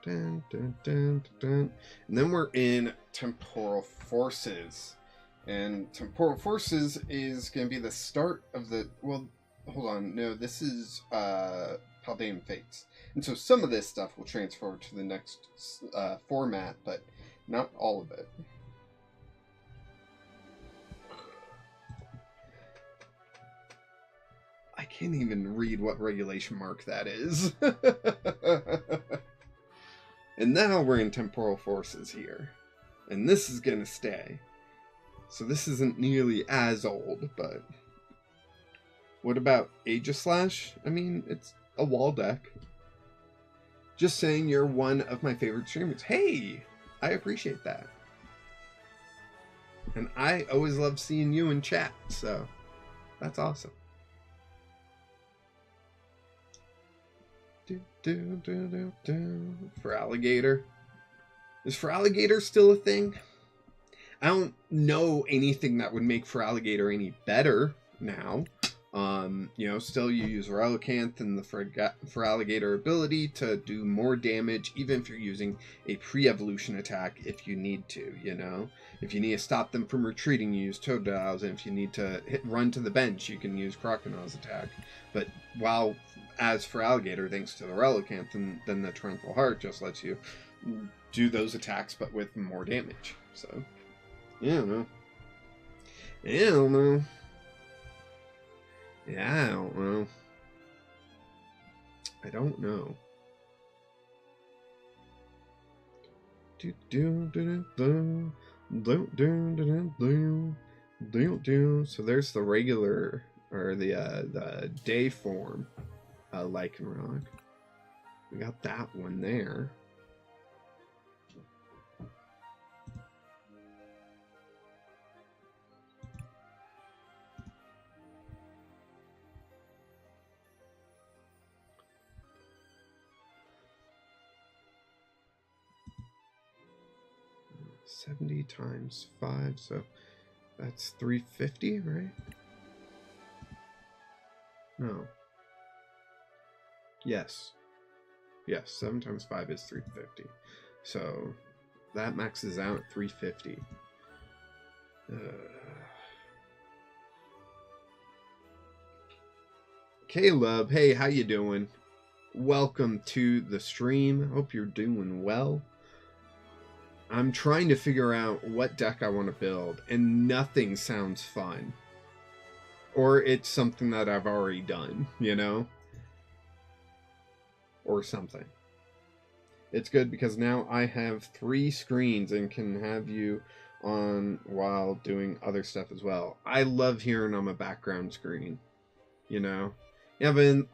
Dun, dun, dun, dun. And then we're in Temporal Forces. And Temporal Forces is going to be the start of the... Well, hold on. No, this is Paldean Fates. And so some of this stuff will transfer to the next format, but not all of it. I can't even read what regulation mark that is. And now we're in Temporal Forces here. And this is going to stay. So this isn't nearly as old, but... What about Aegislash? I mean, it's a wall deck. Just saying you're one of my favorite streamers. Hey! I appreciate that. And I always love seeing you in chat, so that's awesome. Feraligatr. Is Feraligatr still a thing? I don't know anything that would make Feraligatr any better now. You know, still you use Relicanth and the Feraligatr ability to do more damage, even if you're using a pre-evolution attack if you need to, you know? If you need to stop them from retreating, you use Totodiles, and if you need to run to the bench, you can use Croconaws attack. But while as Feraligatr, thanks to the Relicanth, and then the Torrential Heart just lets you do those attacks, but with more damage. So, yeah, I don't know. Yeah, I don't know. Yeah, I don't know. I don't know. So there's the regular, or the day form Lycanroc. We got that one there. $70 times 5, so that's $350, right? No. Yes. Yes, 7 times 5 is $350. So that maxes out at $350. Caleb, hey, how you doing? Welcome to the stream. Hope you're doing well. I'm trying to figure out what deck I want to build, and nothing sounds fun. Or it's something that I've already done, you know? Or something. It's good because now I have 3 screens and can have you on while doing other stuff as well. I love hearing on my background screen, you know? Yeah, but in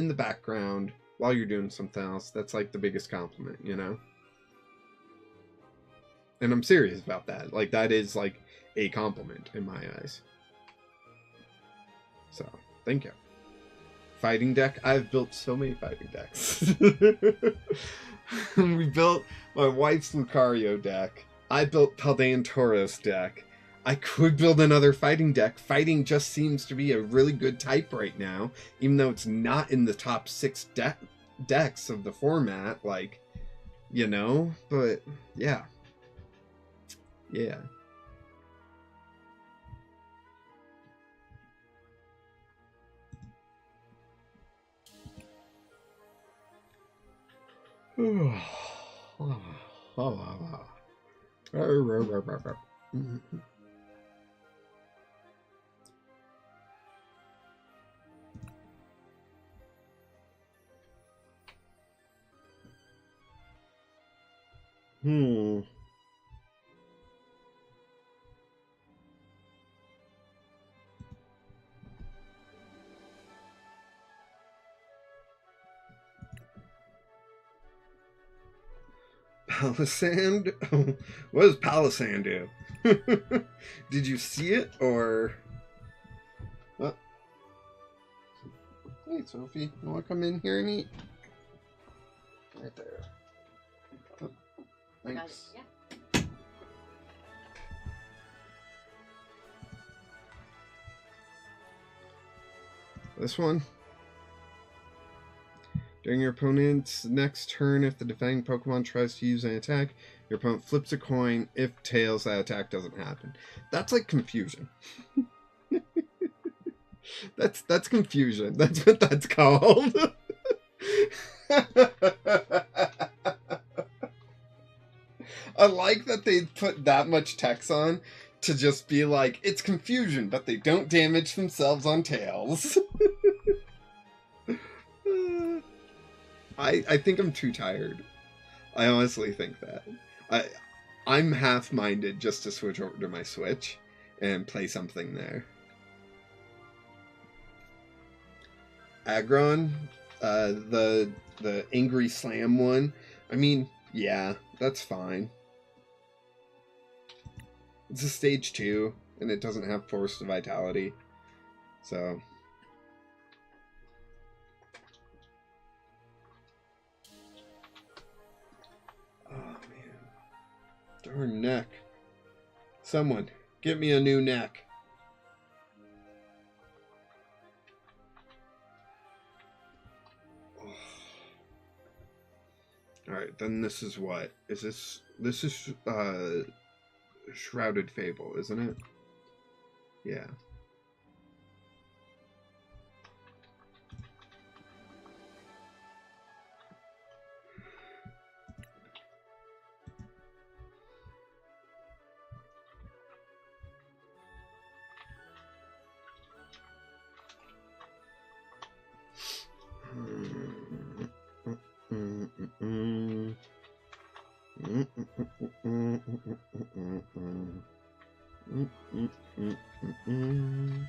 the background while you're doing something else, that's like the biggest compliment, you know? And I'm serious about that. Like, that is like a compliment in my eyes. So, thank you. Fighting deck? I've built so many fighting decks. We built my wife's Lucario deck. I built Paldean Tauros deck. I could build another fighting deck. Fighting just seems to be a really good type right now, even though it's not in the top 6 decks of the format, like, you know? But, yeah. Yeah. Palisand? What does Palisand do? Did you see it, or... Oh. Hey, Sophie, you want to come in here and eat? Right there. Oh, thanks. Yeah. This one. During your opponent's next turn, if the defending Pokemon tries to use an attack, your opponent flips a coin. If tails, that attack doesn't happen. That's like confusion. That's confusion. That's what that's called. I like that they put that much text on to just be like, it's confusion, but they don't damage themselves on tails. I think I'm too tired. I honestly think that. I'm half-minded just to switch over to my Switch and play something there. Aggron, the Angry Slam one. I mean, yeah, that's fine. It's a stage 2, and it doesn't have Force to Vitality. So... oh, man. Darn neck. Someone, get me a new neck. Alright, then this is what? Is this... this is, Shrouded Fable, isn't it? Yeah. Mm, mm, mm, mm,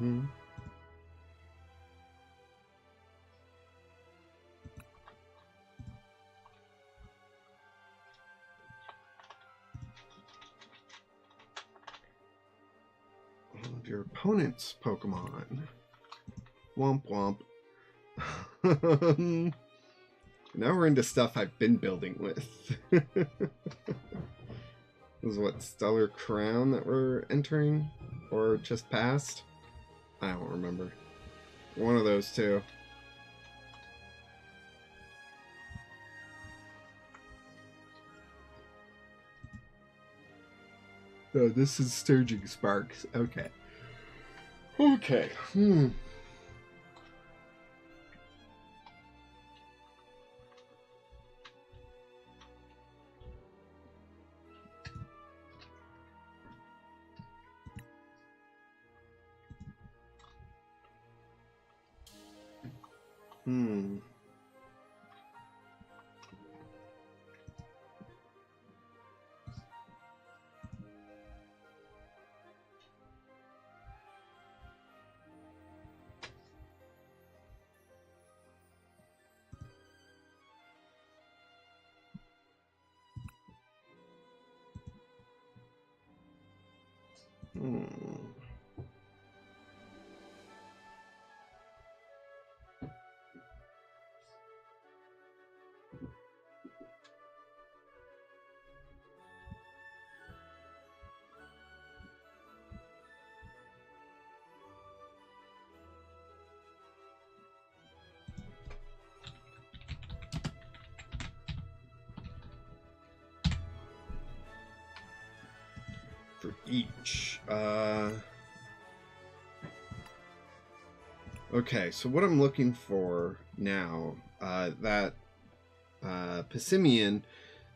mm. All of your opponent's Pokemon. Womp womp. Now we're into stuff I've been building with. This is what, Stellar Crown that we're entering? Or just past? I don't remember. One of those two. Oh, this is Sturging Sparks. Okay. Okay. For each. Okay, so what I'm looking for now, that Pissimian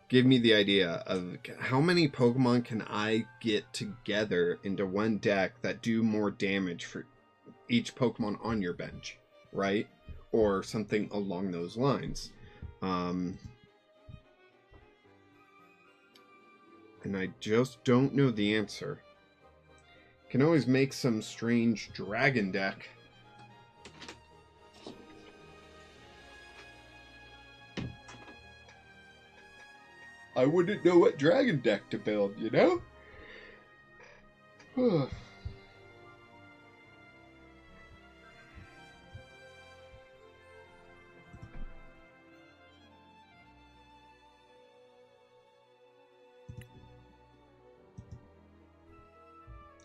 gave me the idea of how many Pokemon can I get together into one deck that do more damage for each Pokemon on your bench, right? Or something along those lines. And I just don't know the answer. Can always make some strange dragon deck. I wouldn't know what dragon deck to build, you know?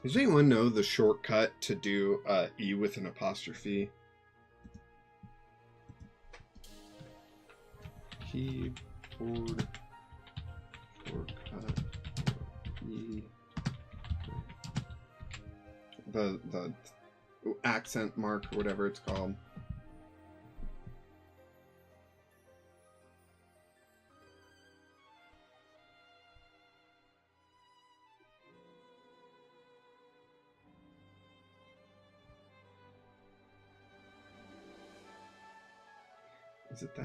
Does anyone know the shortcut to do E with an apostrophe? Keyboard shortcut E. The accent mark or whatever it's called. Is it that?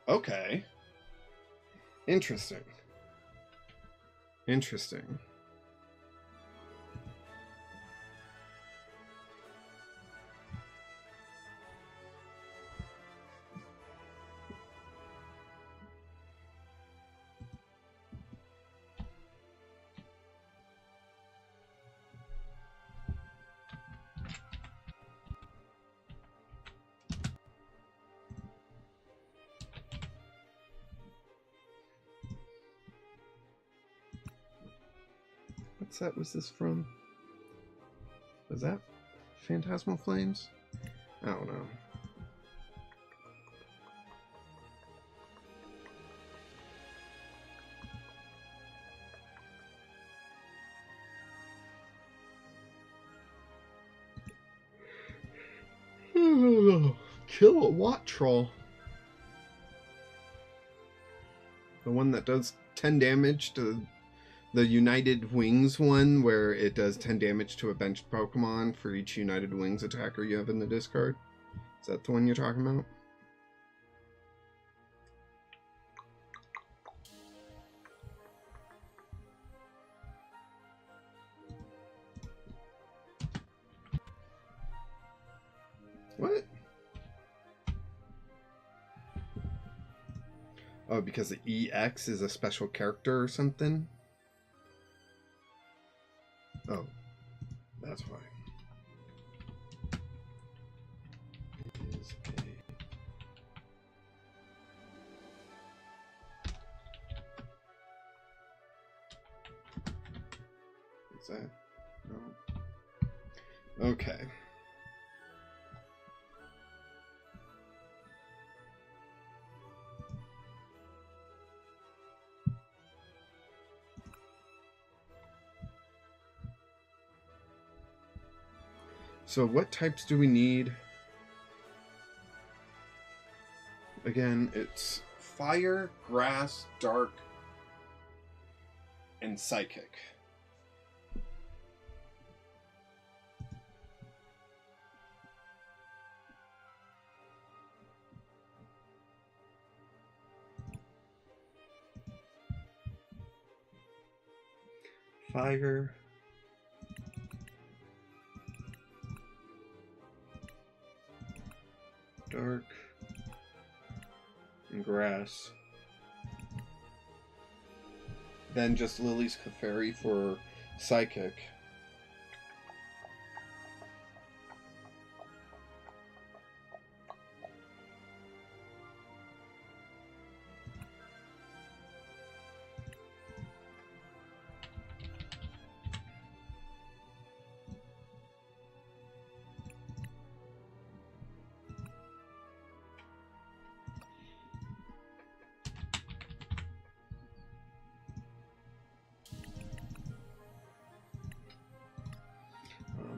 Okay. Interesting. Interesting. What set was this from? Was that Phantasmal Flames? I don't know. Kill a Watt Troll. The one that does 10 damage to the United Wings one, where it does 10 damage to a benched Pokemon for each United Wings attacker you have in the discard. Is that the one you're talking about? What? Oh, because the EX is a special character or something? Oh, that's why. Is that? No. Okay. So what types do we need? Again, it's fire, grass, dark, and psychic. Fire, dark, and grass. Then just Lily's Clefairy for psychic.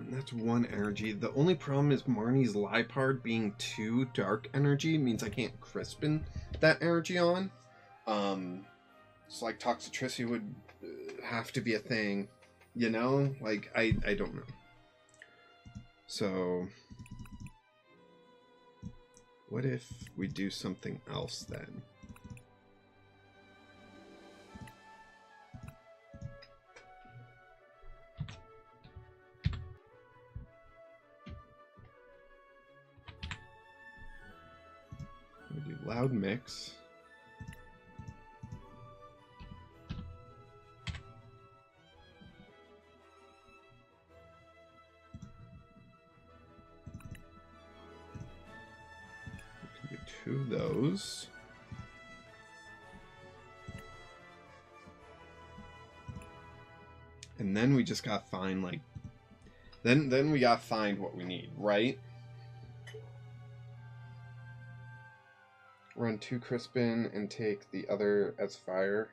That's one energy. The only problem is Marnie's Liepard being 2 dark energy means I can't Crispin that energy on. So like Toxicity would have to be a thing, you know? Like, I don't know. So, what if we do something else then? Loud mix. We can do 2 of those. And then we just gotta find like then we gotta find what we need, right? Run 2 Crispin and take the other as fire.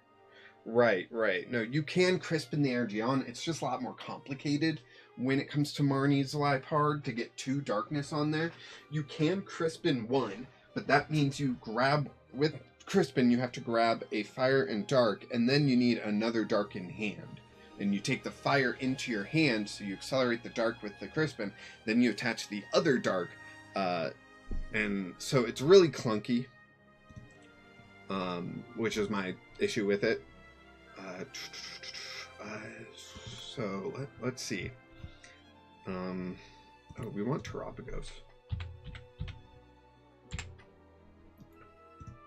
Right. No, you can Crispin the energy on. It's just a lot more complicated when it comes to Marnie's Liepard to get 2 darkness on there. You can Crispin 1, but that means you grab, with Crispin, you have to grab a fire and dark, and then you need another dark in hand. And you take the fire into your hand, so you accelerate the dark with the Crispin, then you attach the other dark, and so it's really clunky. Which is my issue with it. So let's see. Oh, we want Terapagos.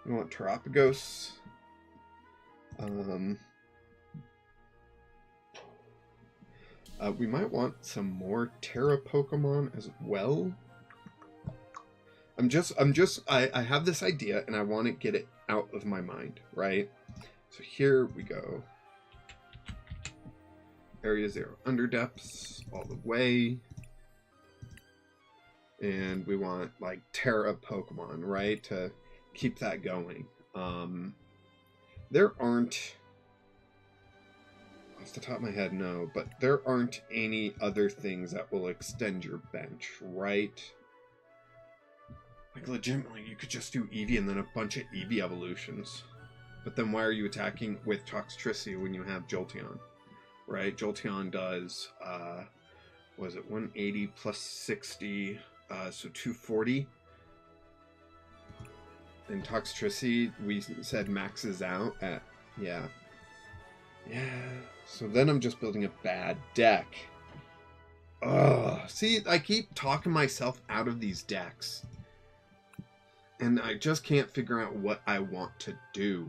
We want Terapagos. We might want some more Terra Pokemon as well. I have this idea and I want to get it out of my mind, right? So here we go. Area 0 Underdepths all the way. And we want like Terra Pokemon, right? To keep that going. There aren't, off the top of my head, no, but there aren't any other things that will extend your bench, right? Like, legitimately, you could just do Eevee and then a bunch of Eevee evolutions. But then why are you attacking with Toxtricity when you have Jolteon? Right? Jolteon does, was it 180 plus 60, so 240. And Toxtricity, we said maxes out at, yeah. Yeah, so then I'm just building a bad deck. Ugh, see, I keep talking myself out of these decks. And I just can't figure out what I want to do.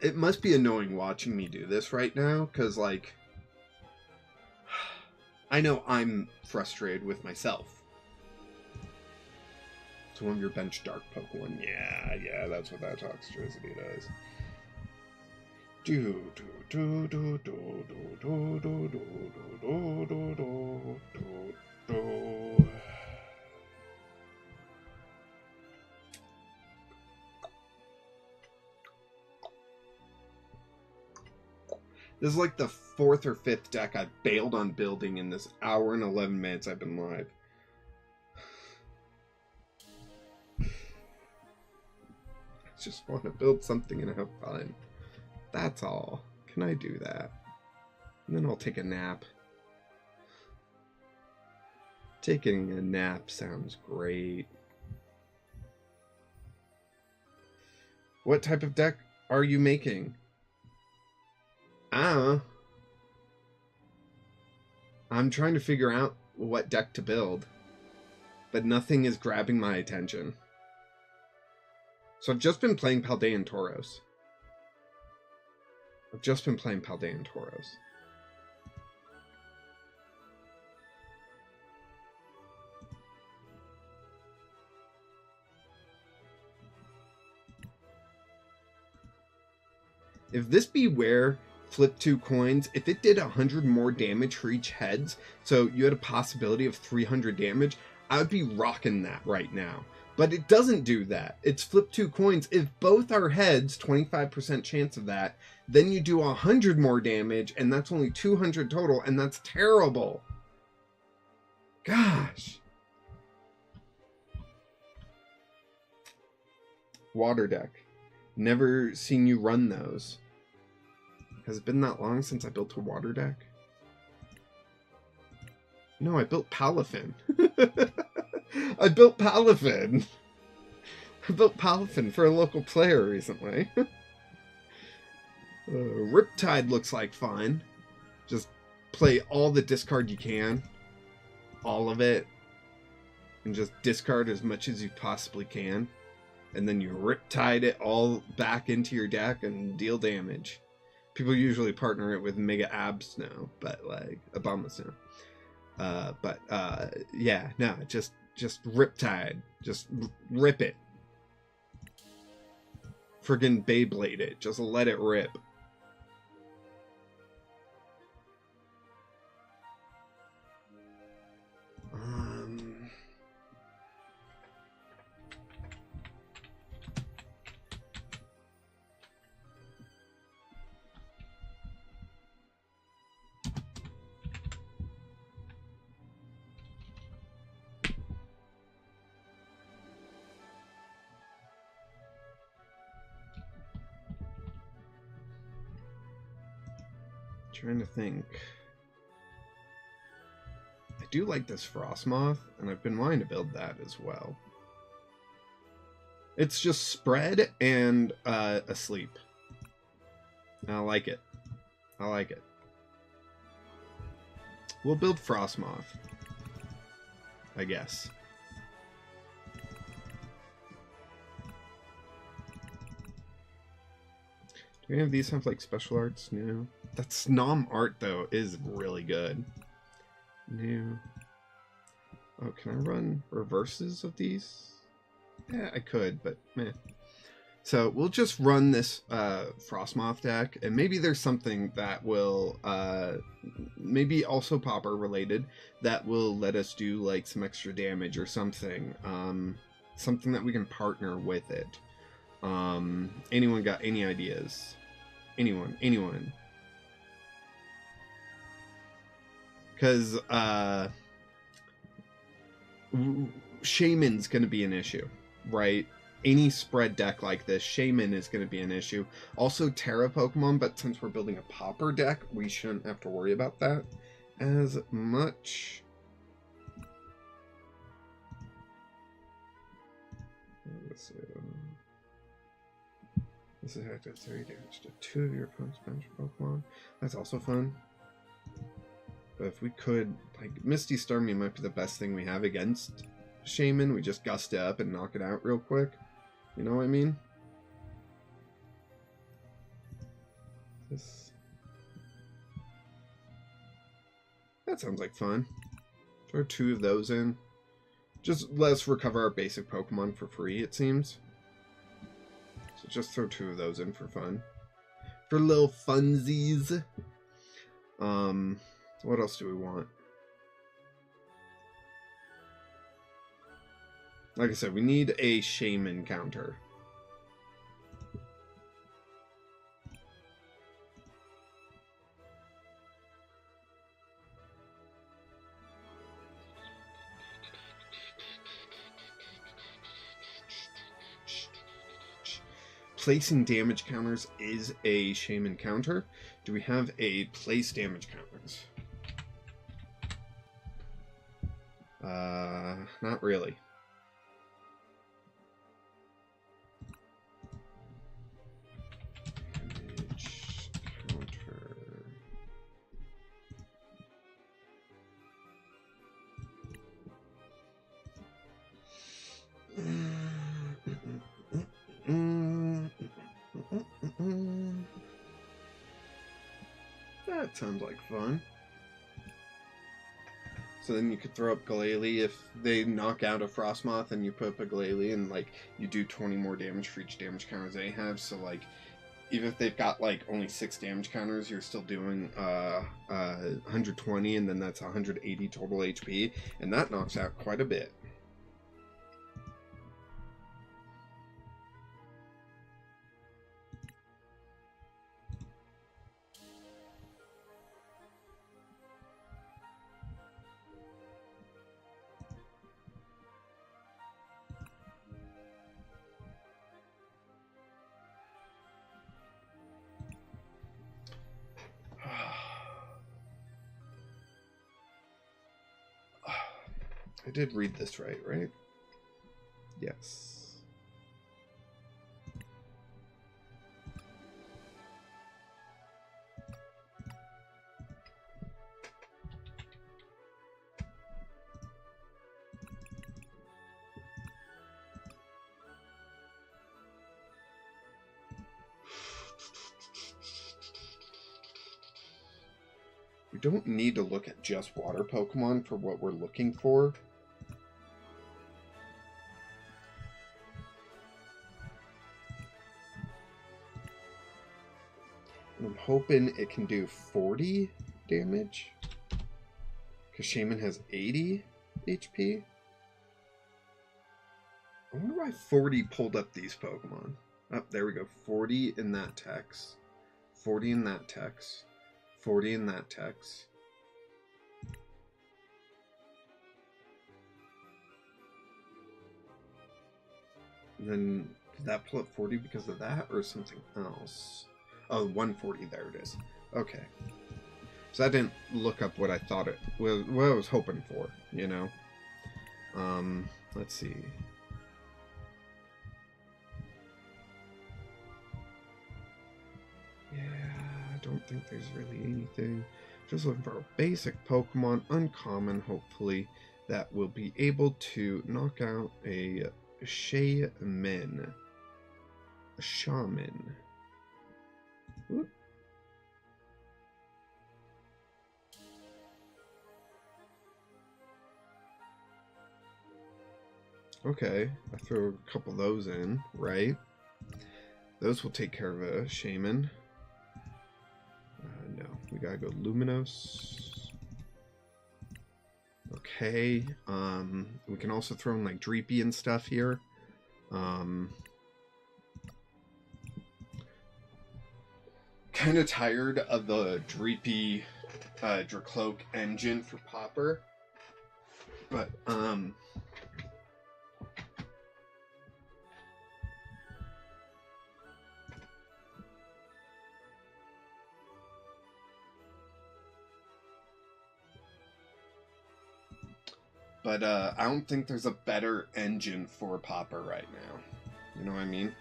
It must be annoying watching me do this right now, because, like, I know I'm frustrated with myself. It's one of your bench Dark Pokemon. Yeah, that's what that Toxtricity does. This is like the 4th or 5th deck I've bailed on building in this hour and 11 minutes I've been live. I just want to build something and have fun. That's all. Can I do that? And then I'll take a nap. Taking a nap sounds great. What type of deck are you making? I'm trying to figure out what deck to build, but nothing is grabbing my attention. So I've just been playing Paldean Tauros. If this Beware flip 2 coins, if it did 100 more damage for each heads, so you had a possibility of 300 damage, I would be rocking that right now. But it doesn't do that. It's flip 2 coins. If both are heads, 25% chance of that, then you do 100 more damage, and that's only 200 total, and that's terrible. Gosh. Water deck. Never seen you run those. Has it been that long since I built a water deck? No, I built Palafin. I built Palafin for a local player recently. Riptide looks like fun. Just play all the discard you can. All of it. And just discard as much as you possibly can. And then you Riptide it all back into your deck and deal damage. People usually partner it with Mega Absno, but like Abomasnow. Yeah, no, just Riptide. Just rip it. Friggin' Beyblade it. Just let it rip. Trying to think. I do like this Frostmoth, and I've been wanting to build that as well. It's just spread and asleep. I like it. I like it. We'll build Frostmoth, I guess. Do any of these have like special arts? No. That Snom art though is really good. No. Oh, can I run reverses of these? Yeah, I could, but meh. So we'll just run this Frostmoth deck, and maybe there's something that will, maybe also Puaper related, that will let us do like some extra damage or something. Something that we can partner with it. Anyone got any ideas? Anyone? Because Shaman's going to be an issue, right? Any spread deck like this, Shaman is going to be an issue. Also Terra Pokemon, but since we're building a Pauper deck, we shouldn't have to worry about that as much. Let's see. This is how to 3 damage to 2 of your opponent's bench Pokemon. That's also fun. But if we could, like, Misty Starmie might be the best thing we have against Shaman. We just gust it up and knock it out real quick. You know what I mean? That sounds like fun. Throw 2 of those in. Just let us recover our basic Pokemon for free, it seems. So just throw 2 of those in for fun. For little funsies. What else do we want? Like I said, we need a Shaman counter. Placing damage counters is a Shaman counter. Do we have a place damage counters? Not really. Damage counter. That sounds like fun. So then you could throw up Glalie if they knock out a Frostmoth and you put up a Glalie and like you do 20 more damage for each damage counters they have. So like even if they've got like only 6 damage counters, you're still doing 120 and then that's 180 total HP, and that knocks out quite a bit. I did read this right? Yes. We don't need to look at just water Pokemon for what we're looking for. I'm hoping it can do 40 damage. Because Shaman has 80 HP. I wonder why 40 pulled up these Pokemon. Oh, there we go. 40 in that text. 40 in that text. 40 in that text. And then, did that pull up 40 because of that or something else? Oh, 140, there it is. Okay. So I didn't look up what I thought it was, what I was hoping for, you know? Let's see. Yeah, I don't think there's really anything. Just looking for a basic Pokemon, uncommon, hopefully, that will be able to knock out a Shaman. A Shaman. Whoop. Okay, I throw a couple of those in, right? Those will take care of a Shaman. No, we gotta go Luminos. Okay, we can also throw in like Dreepy and stuff here. Kind of tired of the Dreepy Dracloak engine for Puaper. But, I don't think there's a better engine for Puaper right now. You know what I mean?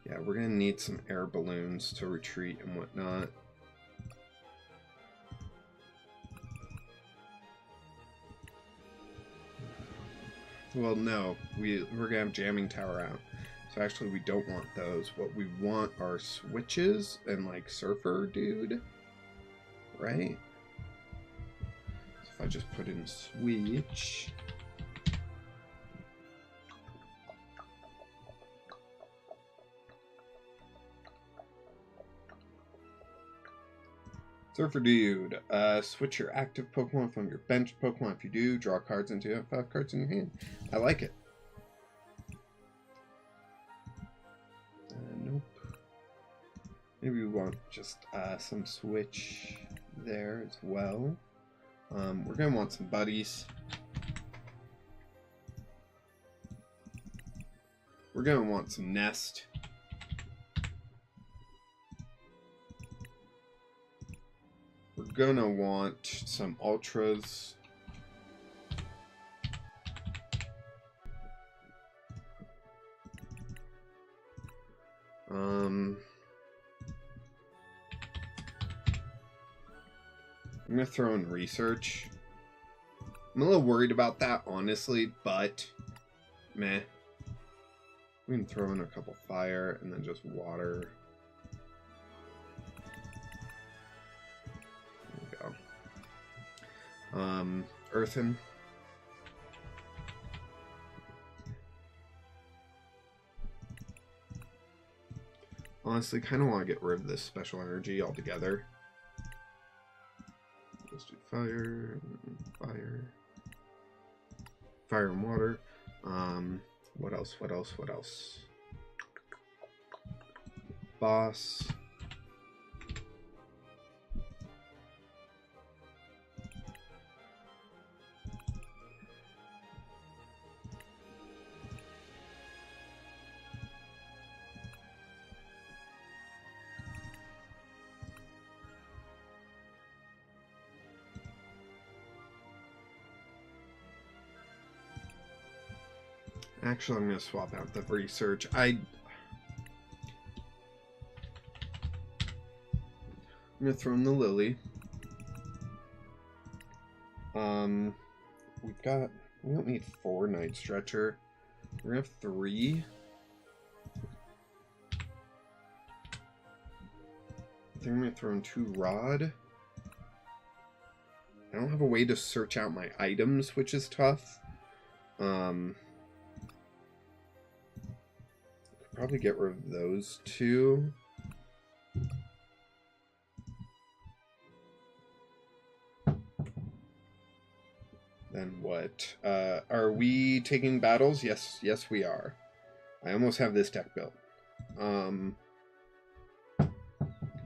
Yeah, we're gonna need some air balloons to retreat and whatnot. Well, no, we're gonna have jamming tower out. So actually we don't want those. What we want are switches and like surfer dude. Right? So if I just put in switch. Surfer Dude, switch your active Pokemon from your bench Pokemon. If you do, draw cards until you have 5 cards in your hand. I like it. Nope. Maybe we want just some switch there as well. We're going to want some buddies. We're going to want some nest. We're gonna want some ultras. I'm gonna throw in research. I'm a little worried about that, honestly, but meh. We can throw in a couple fire and then just water. Earthen. Honestly, kind of want to get rid of this special energy altogether. Let's do fire, fire, fire and water. What else? What else? What else? Boss. Actually, I'm going to swap out the research. I'm going to throw in the lily. We don't need 4 Night Stretcher. We're going to have 3. I think I'm going to throw in 2 Rod. I don't have a way to search out my items, which is tough. Probably get rid of those 2. Then what? Are we taking battles? Yes, yes we are. I almost have this deck built.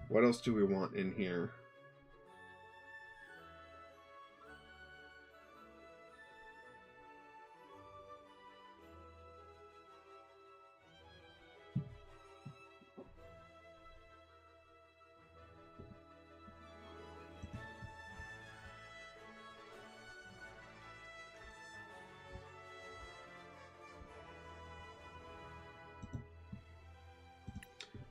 What else do we want in here?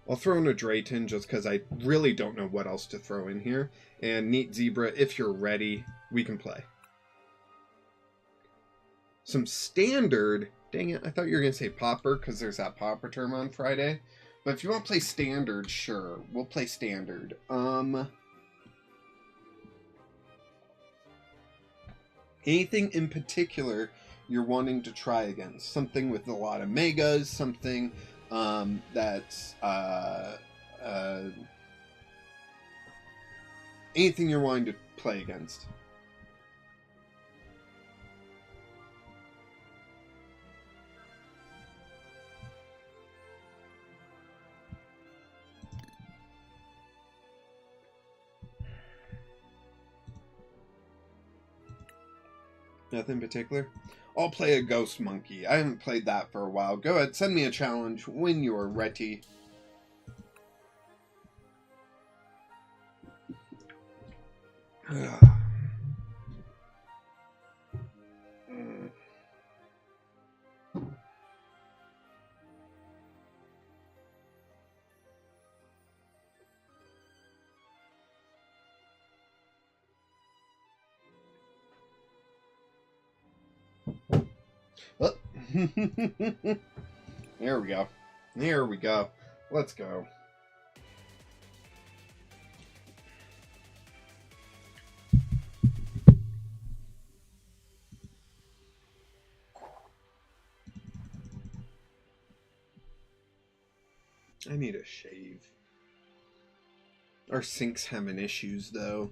I'll throw in a Drayton just because I really don't know what else to throw in here. And Neat Zebra, if you're ready, we can play. Some standard. Dang it, I thought you were going to say Puaper because there's that Puaper term on Friday. But if you want to play standard, sure. We'll play standard. Anything in particular you're wanting to try against? Something with a lot of megas, something that's anything you're wanting to play against. Nothing in particular? I'll play a Ghost Monkey. I haven't played that for a while. Go ahead, send me a challenge when you're ready. Oh. There we go. There we go. Let's go. I need a shave. Our sink's having issues, though.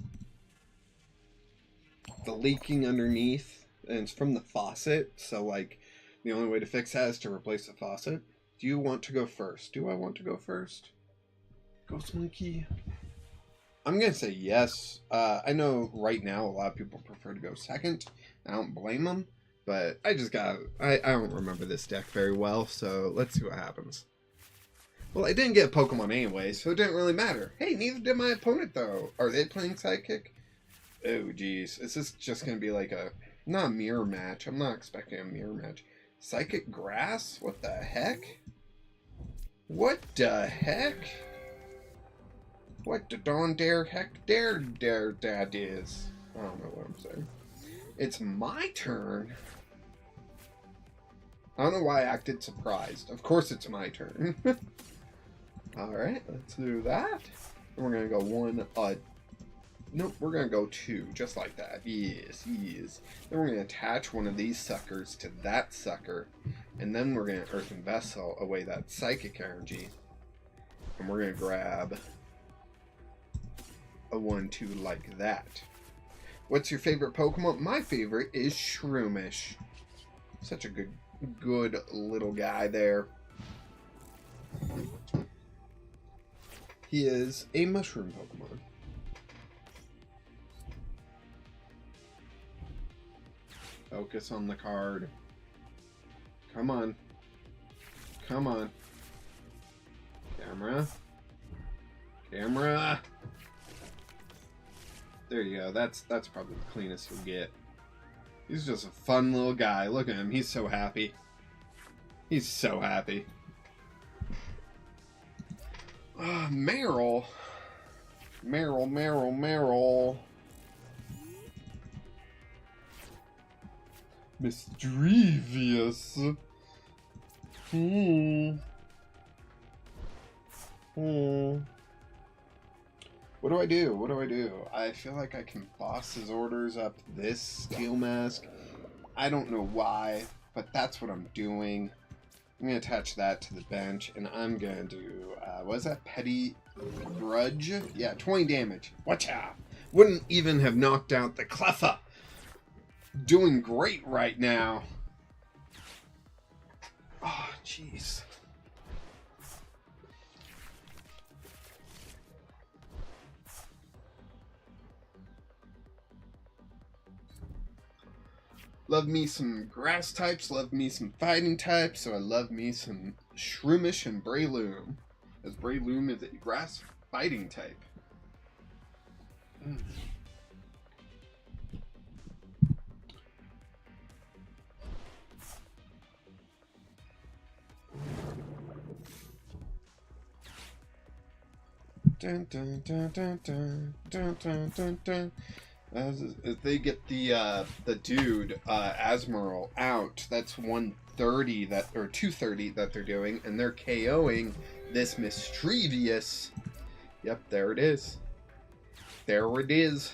The leaking underneath, and it's from the faucet, so, like, the only way to fix that is to replace the faucet. Do you want to go first? Do I want to go first? Ghost Monkey? I'm going to say yes. I know right now a lot of people prefer to go second. I don't blame them, but I don't remember this deck very well, so let's see what happens. Well, I didn't get a Pokemon anyway, so it didn't really matter. Hey, neither did my opponent, though. Are they playing Sidekick? Oh, geez. Is this just going to be like a... Not a mirror match. I'm not expecting a mirror match. Psychic Grass? What the heck? What the heck? What the darn dare heck dare that is? I don't know what I'm saying. It's my turn. I don't know why I acted surprised. Of course it's my turn. Alright, let's do that. And we're going to go one, nope, we're going to go two, just like that. Yes, yes. Then we're going to attach one of these suckers to that sucker. And then we're going to Earthen Vessel away that Psychic Energy. And we're going to grab a 1-2 like that. What's your favorite Pokemon? My favorite is Shroomish. Such a good little guy there. He is a mushroom Pokemon. Focus on the card. Come on. Come on. Camera. Camera. There you go. That's probably the cleanest you'll get. He's just a fun little guy. Look at him. He's so happy. He's so happy. Meryl. Meryl. Mischievous. What do I do? What do I do? I feel like I can boss his orders up this Steel Mask. I don't know why, but that's what I'm doing. I'm going to attach that to the bench, and I'm going to do, what is that? Petty Grudge? Yeah, 20 damage. Watch out! Wouldn't even have knocked out the Cleffa. Doing great right now. Oh, jeez. Love me some grass types, love me some fighting types, so I love me some Shroomish and Breloom. As Breloom is a grass fighting type. Dun, dun, dun, dun, dun, dun, dun, dun, dun. As they get the dude Asmurl out, that's 130 that or 230 that they're doing, and they're KOing this Mischievous. Yep, there it is. There it is.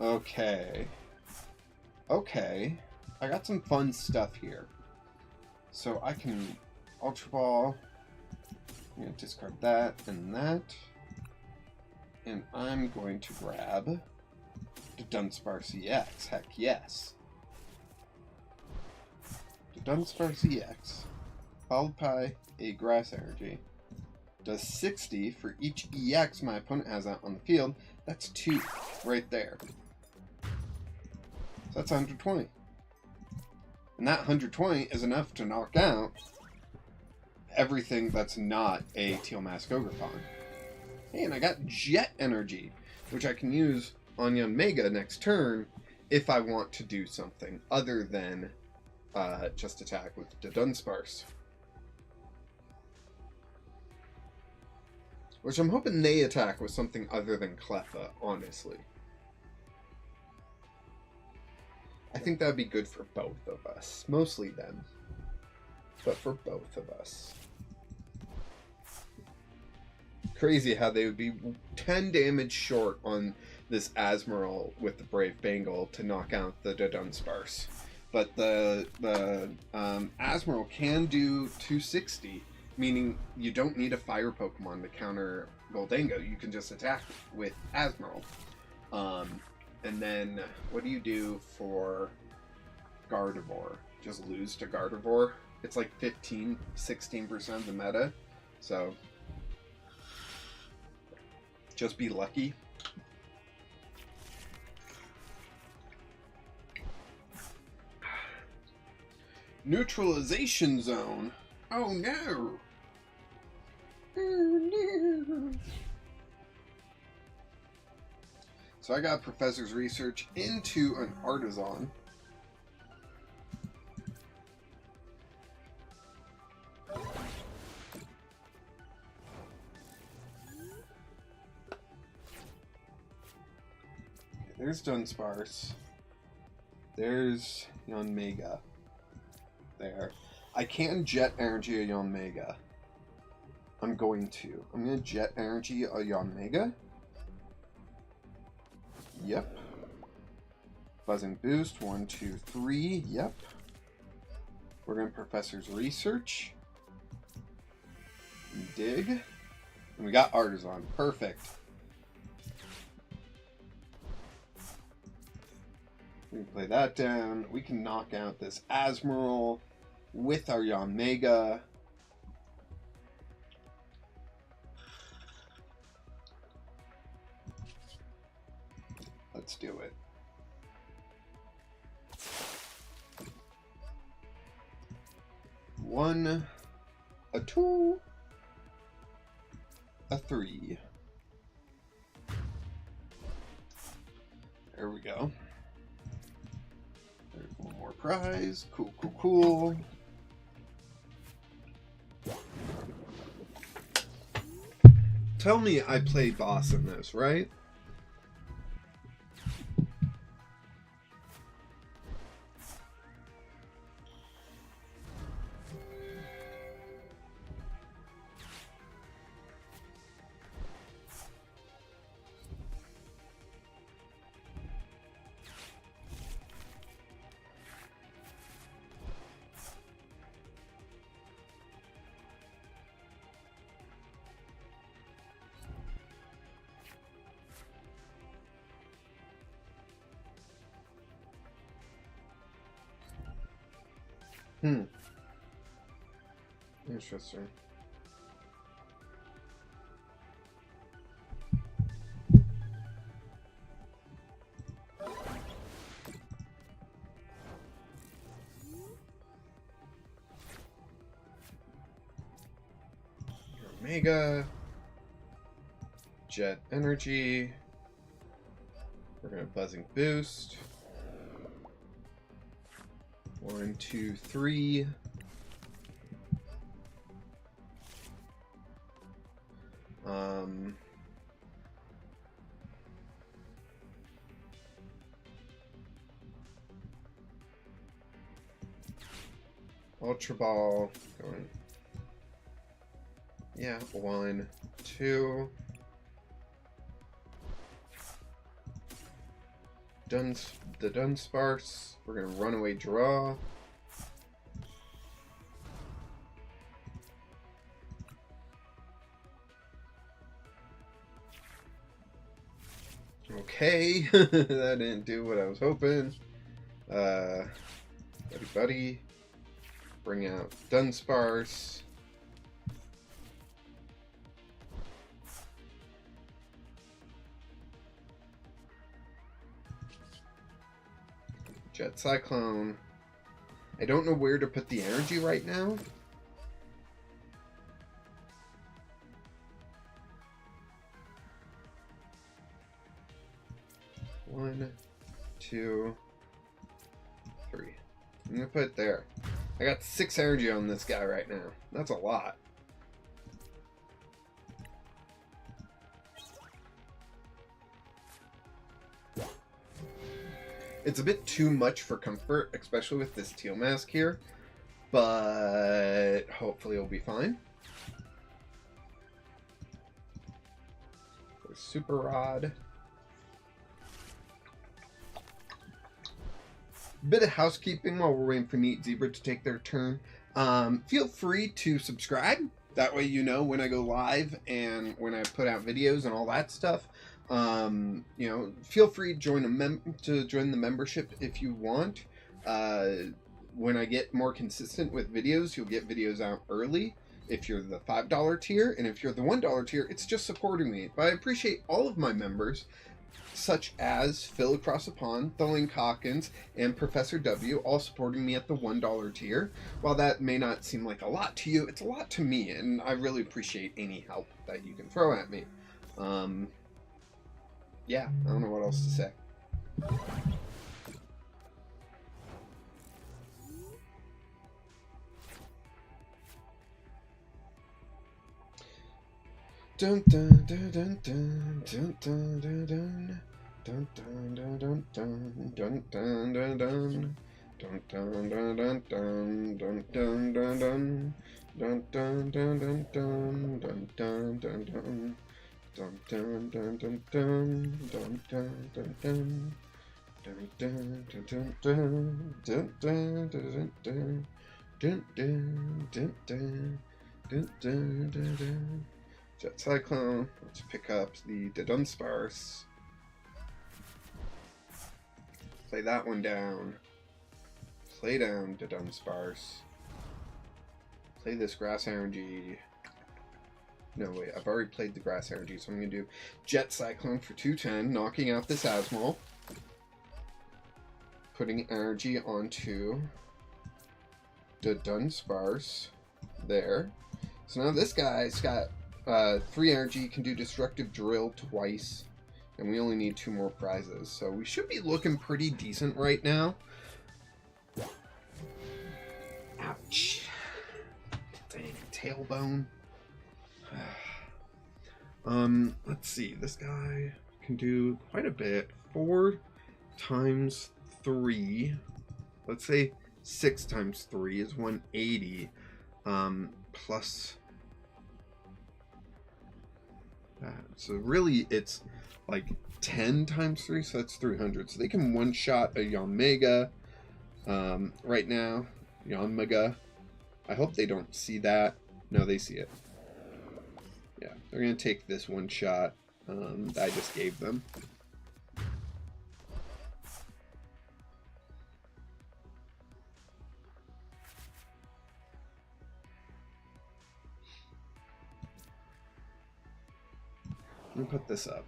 Okay. Okay. I got some fun stuff here. So I can Ultra Ball. I'm going to discard that and that. And I'm going to grab the Dunsparce EX. Heck yes. The Dunsparce EX, followed by a Grass Energy, does 60 for each EX my opponent has out on the field. That's 2 right there. So that's 120. And that 120 is enough to knock out everything that's not a Teal Mask Ogrefon. Hey, and I got Jet Energy, which I can use on Yanmega next turn if I want to do something other than just attack with the Dunsparce. Which I'm hoping they attack with something other than Cleffa, honestly. I think that would be good for both of us. Mostly them. But for both of us. Crazy how they would be 10 damage short on this Azumarill with the Brave Bengal to knock out the Dunsparce. But the Azumarill can do 260, meaning you don't need a fire Pokemon to counter Goldango. You can just attack with Azumarill. And then, what do you do for Gardevoir? Just lose to Gardevoir? It's like 16% of the meta. So, just be lucky. Neutralization zone. Oh no. Oh no. So I got Professor's Research into an Artisan. There's Dunsparce. There's Yanmega. There. I can Jet Energy a Yanmega. I'm going to Jet Energy a Yanmega. Yep. Buzzing Boost. 1, 2, 3. Yep. We're going to Professor's Research. Dig. And we got Artisan. Perfect. We can play that down. We can knock out this Azumarill with our Yanmega. Let's do it. One, a 2, a 3. There we go. There's one more prize. Cool, cool, cool. Tell me I played boss in this, right? Interesting. Omega. Jet Energy. We're gonna Buzzing Boost. 1, 2, 3. Ultra Ball going. Yeah, 1, 2. the Dunsparce. We're gonna runaway draw. Okay, that didn't do what I was hoping. Buddy, bring out Dunsparce. Jet Cyclone. I don't know where to put the energy right now. One, two, three. I'm gonna put it there. I got 6 energy on this guy right now. That's a lot. It's a bit too much for comfort, especially with this teal mask here, but hopefully it'll be fine. Super Rod. Bit of housekeeping while we're waiting for Neat Zebra to take their turn. Feel free to subscribe. That way you know when I go live and when I put out videos and all that stuff. You know, feel free to join the membership if you want. When I get more consistent with videos, you'll get videos out early if you're the $5 tier, and if you're the $1 tier, it's just supporting me. But I appreciate all of my members, such as Phil Across the Pond, The Link Hawkins, and Professor W, all supporting me at the $1 tier. While that may not seem like a lot to you, it's a lot to me, and I really appreciate any help that you can throw at me. Yeah, I don't know what else to say. Dun dun dun dun dun dun dun dun dun. Dun dun dun dun dun dun dun dun dun. Dun dun dun dun dun dun dun dun dun. Dun dun dun dun dun dun dun dun dun. Dun dun dun dun dun dun dun dun dun. Dun dun dun dun dun dun dun dun dun. Dun dun dun dun dun dun dun dun. Jet Cyclone. Let's pick up the Dunsparce. Play that one down. Play down the Dunsparce. Play this Grass Energy. No, wait, I've already played the Grass Energy, so I'm going to do Jet Cyclone for 210, knocking out this Asmol. Putting energy onto the Dunsparce. There. So now this guy's got 3 energy, can do Destructive Drill twice, and we only need 2 more prizes. So we should be looking pretty decent right now. Ouch. Dang, tailbone. Let's see. This guy can do quite a bit. 4 times 3. Let's say 6 times 3 is 180. Plus that. So really, it's like 10 times 3, so that's 300. So they can one-shot a Yanmega right now. Yanmega. I hope they don't see that. No, they see it. Yeah, they're going to take this one shot that I just gave them. Let me put this up.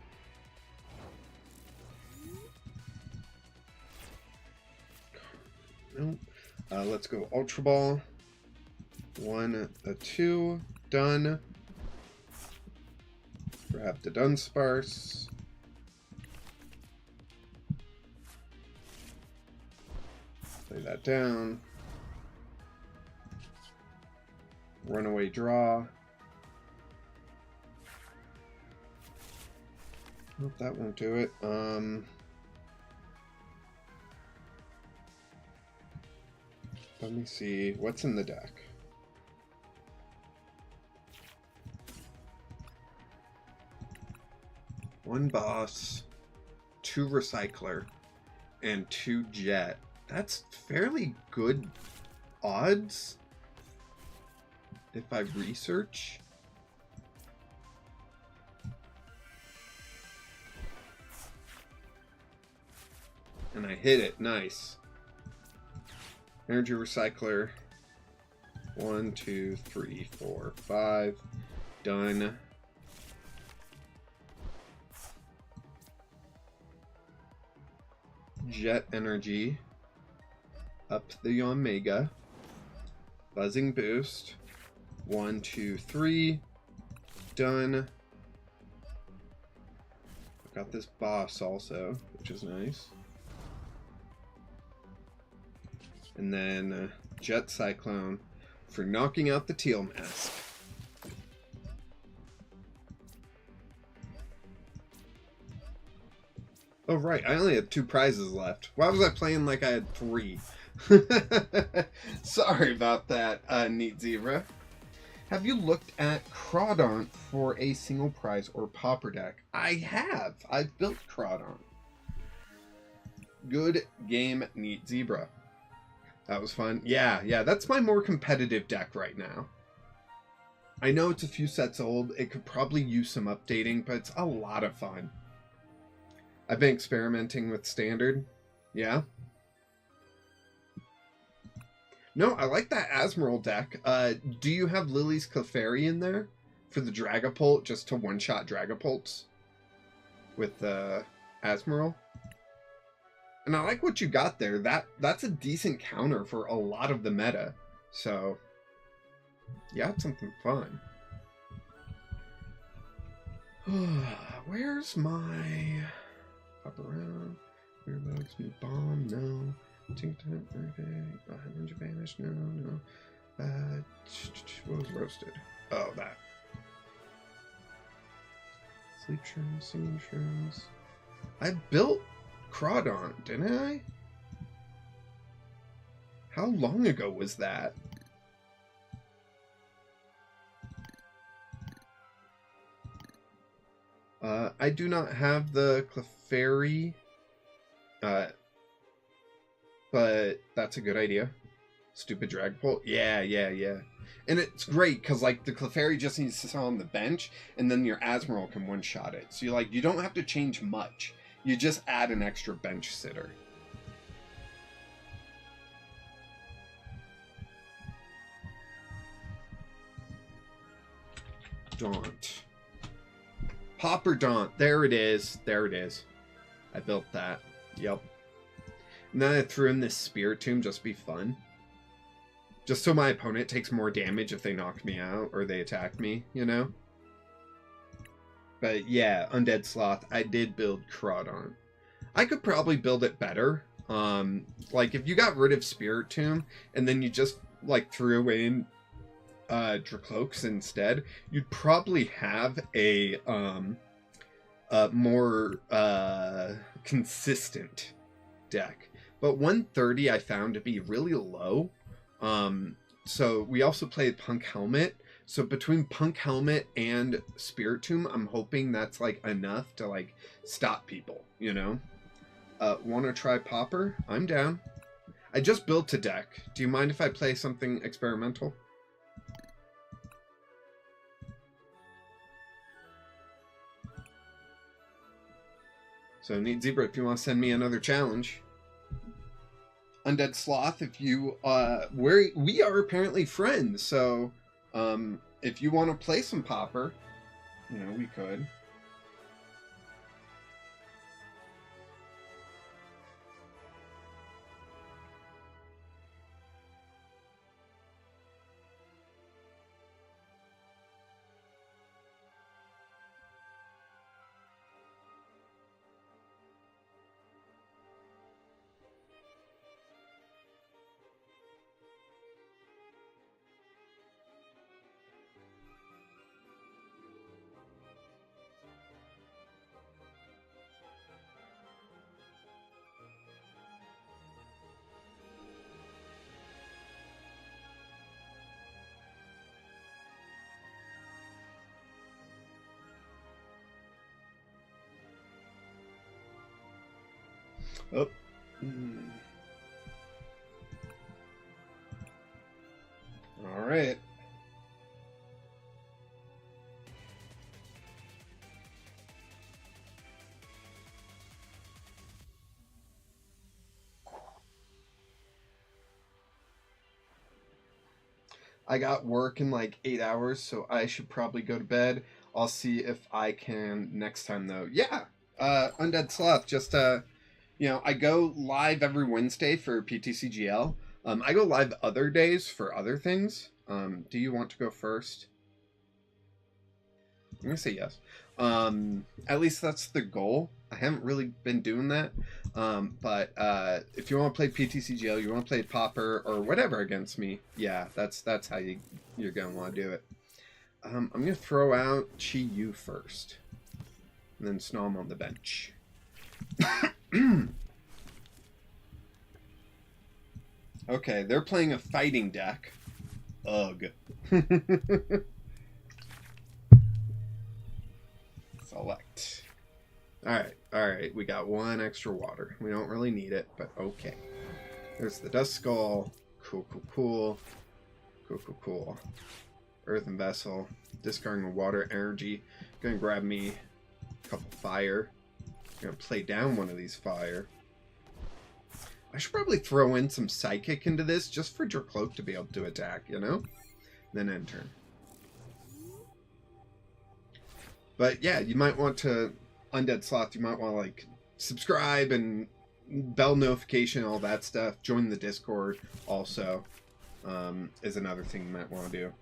Nope. Let's go Ultra Ball. 1, 2, done. Grab the Dunsparce. Play that down. Runaway draw. Nope, that won't do it. Let me see what's in the deck. One boss, 2 recycler, and 2 Jet. That's fairly good odds if I research. And I hit it. Nice. Energy recycler. 1, 2, 3, 4, 5. Done. Jet energy. Up the Omega. Buzzing boost. 1, 2, 3. Done. I've got this boss also, which is nice. And then Jet Cyclone for knocking out the teal mask. Oh, right. I only had 2 prizes left. Why was I playing like I had 3? Sorry about that, Neat Zebra. Have you looked at Crawdaunt for a single prize or Pauper deck? I have. I've built Crawdaunt. Good game, Neat Zebra. That was fun. Yeah, that's my more competitive deck right now. I know it's a few sets old. It could probably use some updating, but it's a lot of fun. I've been experimenting with Standard. Yeah. No, I like that Azmoral deck. Do you have Lily's Clefairy in there for the Dragapult, just to one-shot Dragapults with Azmoral? And I like what you got there. That's a decent counter for a lot of the meta. So, yeah, it's something fun. Where's my... Pop around. Weirbugs, new bomb, no. Tink Tink, okay. Ninja Vanish, no. What was roasted? Oh, that. Sleep shrooms, singing shrooms. I built Crawdaunt, didn't I? How long ago was that? I do not have the Clefairy, but that's a good idea. Stupid Dragapult. Yeah. And it's great, because, like, the Clefairy just needs to sit on the bench, and then your Azmoral can one-shot it. So, you don't have to change much. You just add an extra bench sitter. Daunt. Pauper Daunt. There it is. I built that. Yep. And then I threw in this Spirit Tomb just to be fun. Just so my opponent takes more damage if they knock me out or they attack me, you know? But yeah, Undead Sloth, I did build Crawdaunt. I could probably build it better. Like, if you got rid of Spirit Tomb and then you just, like, threw in Dracloaks instead, you'd probably have a more consistent deck. But 130 I found to be really low. So we also played Punk Helmet. So between Punk Helmet and Spirit Tomb, I'm hoping that's, like, enough to, like, stop people, you know? Want to try Pauper? I'm down. I just built a deck. Do you mind if I play something experimental? So, Neat Zebra, if you want to send me another challenge. Undead Sloth, if you, we are apparently friends, so, if you want to play some Pauper, you know, we could. Oh, All right. I got work in like 8 hours, so I should probably go to bed. I'll see if I can next time though. Yeah. Undead Sloth, just I go live every Wednesday for PTCGL. I go live other days for other things. Do you want to go first? I'm gonna say yes. At least that's the goal. I haven't really been doing that. But if you want to play PTCGL, you want to play Puaper or whatever against me, yeah, that's how you're gonna want to do it. I'm gonna throw out Chi Yu first, and then Snom on the bench. Okay, they're playing a fighting deck. Ugh. Select. Alright, we got one extra water. We don't really need it, but okay. There's the Dust Skull. Cool. Earthen Vessel. Discarding a water energy. Gonna grab me a couple fire. Gonna play down one of these fire. I should probably throw in some Psychic into this just for Cloak to be able to attack, you know? Then end turn. But yeah, you might want to, Undead Sloth, you might want to like subscribe and bell notification, all that stuff. Join the Discord also is another thing you might want to do.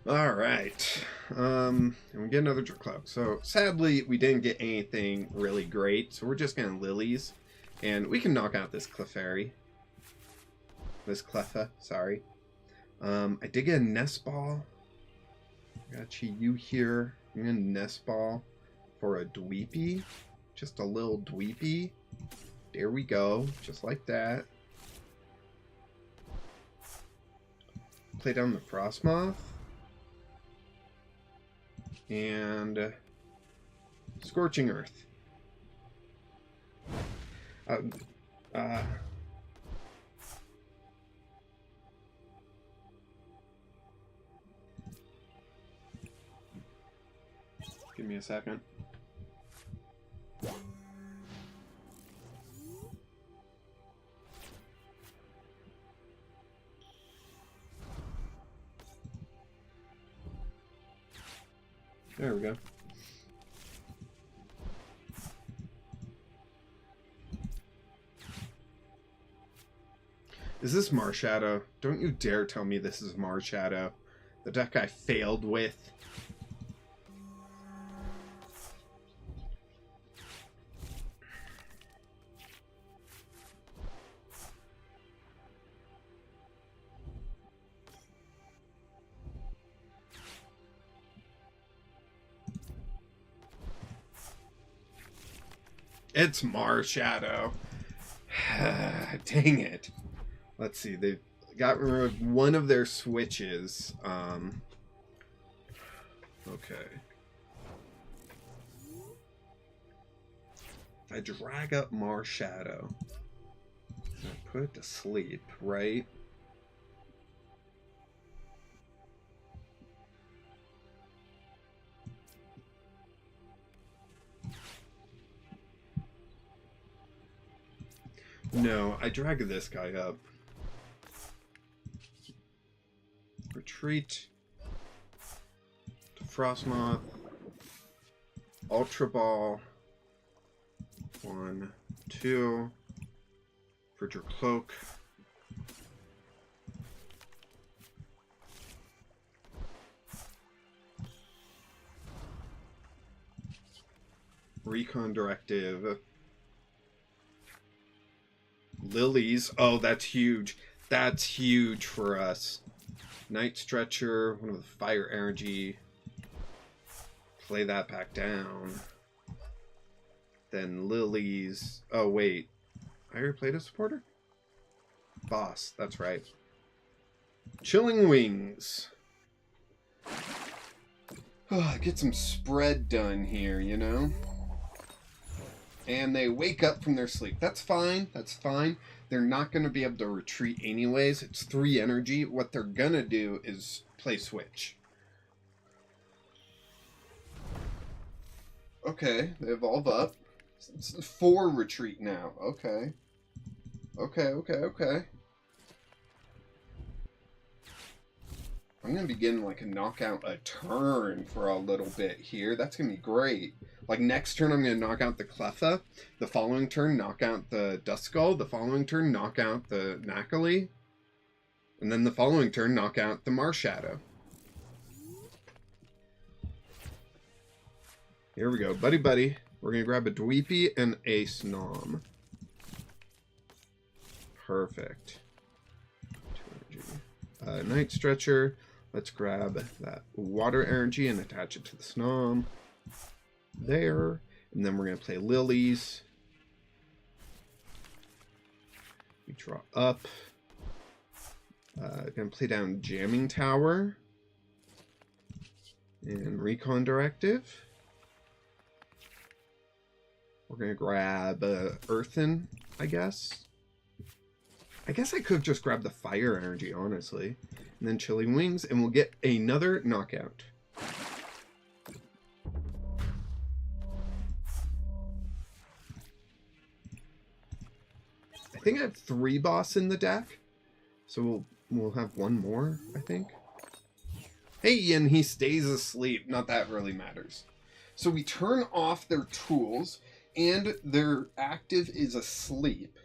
All right, and we get another Cloak. So sadly, we didn't get anything really great. So we're just gonna Lilies, and we can knock out this Clefairy. This Cleffa, sorry. I did get a Nest Ball. Got Chi Yu here. I'm gonna Nest Ball for a Dweepy, just a little Dweepy. There we go, just like that. Play down the Frostmoth. And Scorching Earth. Give me a second. There we go. Is this Marshadow? Don't you dare tell me this is Marshadow. The deck I failed with. It's Marshadow. Dang it. Let's see. They've got rid of one of their switches. Okay. I drag up Marshadow. I put it to sleep, right? No, I drag this guy up. Retreat to Frostmoth. Ultra Ball. 1, 2. For your Cloak. Recon Directive. Lilies. Oh, that's huge. That's huge for us. Night Stretcher, one of the fire energy. Play that back down. Then Lilies. Oh, wait. I already played a supporter? Boss, that's right. Chilling Wings. Get some spread done here, you know? And they wake up from their sleep. That's fine. That's fine. They're not going to be able to retreat anyways. It's 3 energy. What they're going to do is play switch. Okay, they evolve up. It's 4 retreat now. Okay. Okay. I'm going to be getting like a knockout a turn for a little bit here. That's going to be great. Like next turn I'm going to knock out the Cleffa. The following turn knock out the Duskull. The following turn knock out the Nacali. And then the following turn knock out the Marshadow. Here we go. Buddy buddy. We're going to grab a Dweepy and a Snom. Perfect. 2 energy. Night Stretcher. Let's grab that water energy and attach it to the Snom. There. And then we're going to play Lilies. We draw up. Going to play down Jamming Tower. And Recon Directive. We're going to grab Earthen, I guess. I guess I could have just grabbed the fire energy, honestly. And then Chilling Wings, and we'll get another knockout. I think I have 3 boss in the deck. So we'll have 1 more, I think. Hey, and he stays asleep. Not that really matters. So we turn off their tools, and their active is asleep.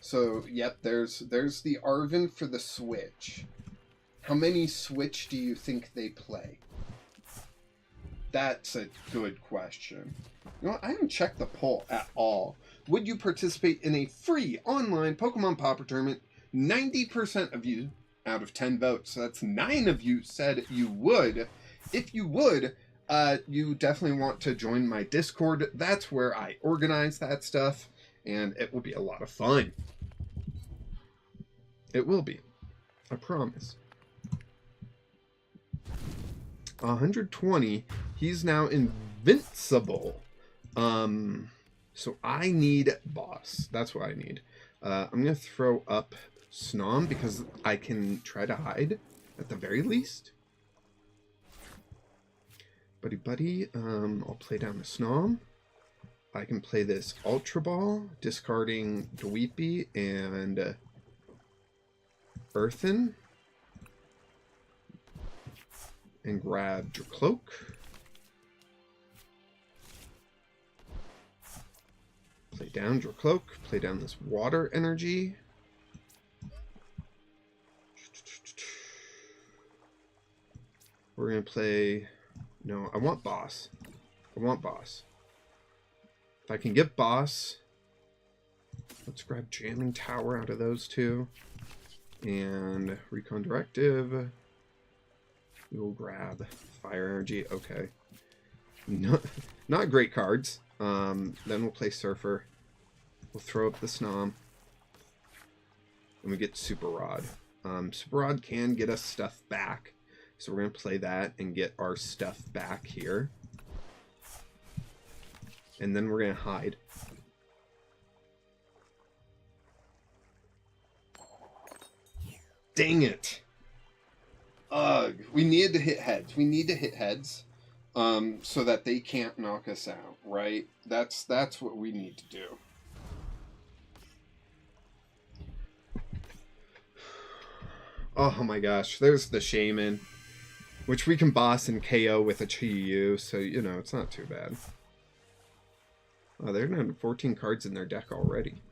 So, yep, there's the Arven for the Switch. How many Switch do you think they play? That's a good question. You know what? I haven't checked the poll at all. Would you participate in a free online Pokemon Popper tournament? 90% of you out of 10 votes, so that's 9 of you said you would. If you would, you definitely want to join my Discord. That's where I organize that stuff, and it will be a lot of fun. It will be. I promise. 120. He's now invincible. So I need boss. That's what I need. I'm going to throw up Snom because I can try to hide at the very least. Buddy buddy, I'll play down the Snom. I can play this Ultra Ball, discarding Dweepy and Earthen. And grab Dracloak. Play down Dracloak. Play down this water energy. We're going to play... No, I want boss. I want boss. If I can get boss... Let's grab Jamming Tower out of those 2. And Recon Directive. We'll grab Fire Energy. Okay. Not great cards. Then we'll play Surfer. We'll throw up the Snom. And we get Super Rod. Super Rod can get us stuff back. So we're going to play that and get our stuff back here. And then we're going to hide. Dang it. Ugh. We need to hit heads. We need to hit heads. So that they can't knock us out, right? That's what we need to do. Oh my gosh, there's the Shaman, which we can boss and KO with a Chi-Yu, so, you know, it's not too bad. Oh, they're down 14 cards in their deck already.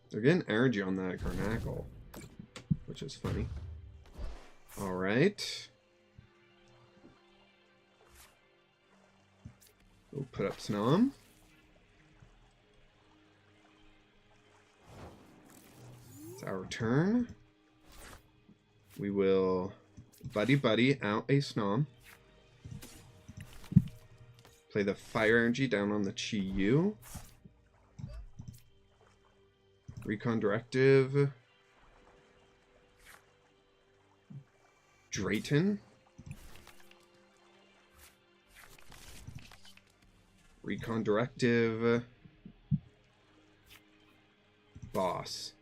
They're getting energy on that Garnackle, which is funny. Alright. We'll put up Snom. It's our turn. We will buddy out a Snom. Play the Fire Energy down on the Chi-Yu. Recon Directive. Drayton. Recon Directive. Boss.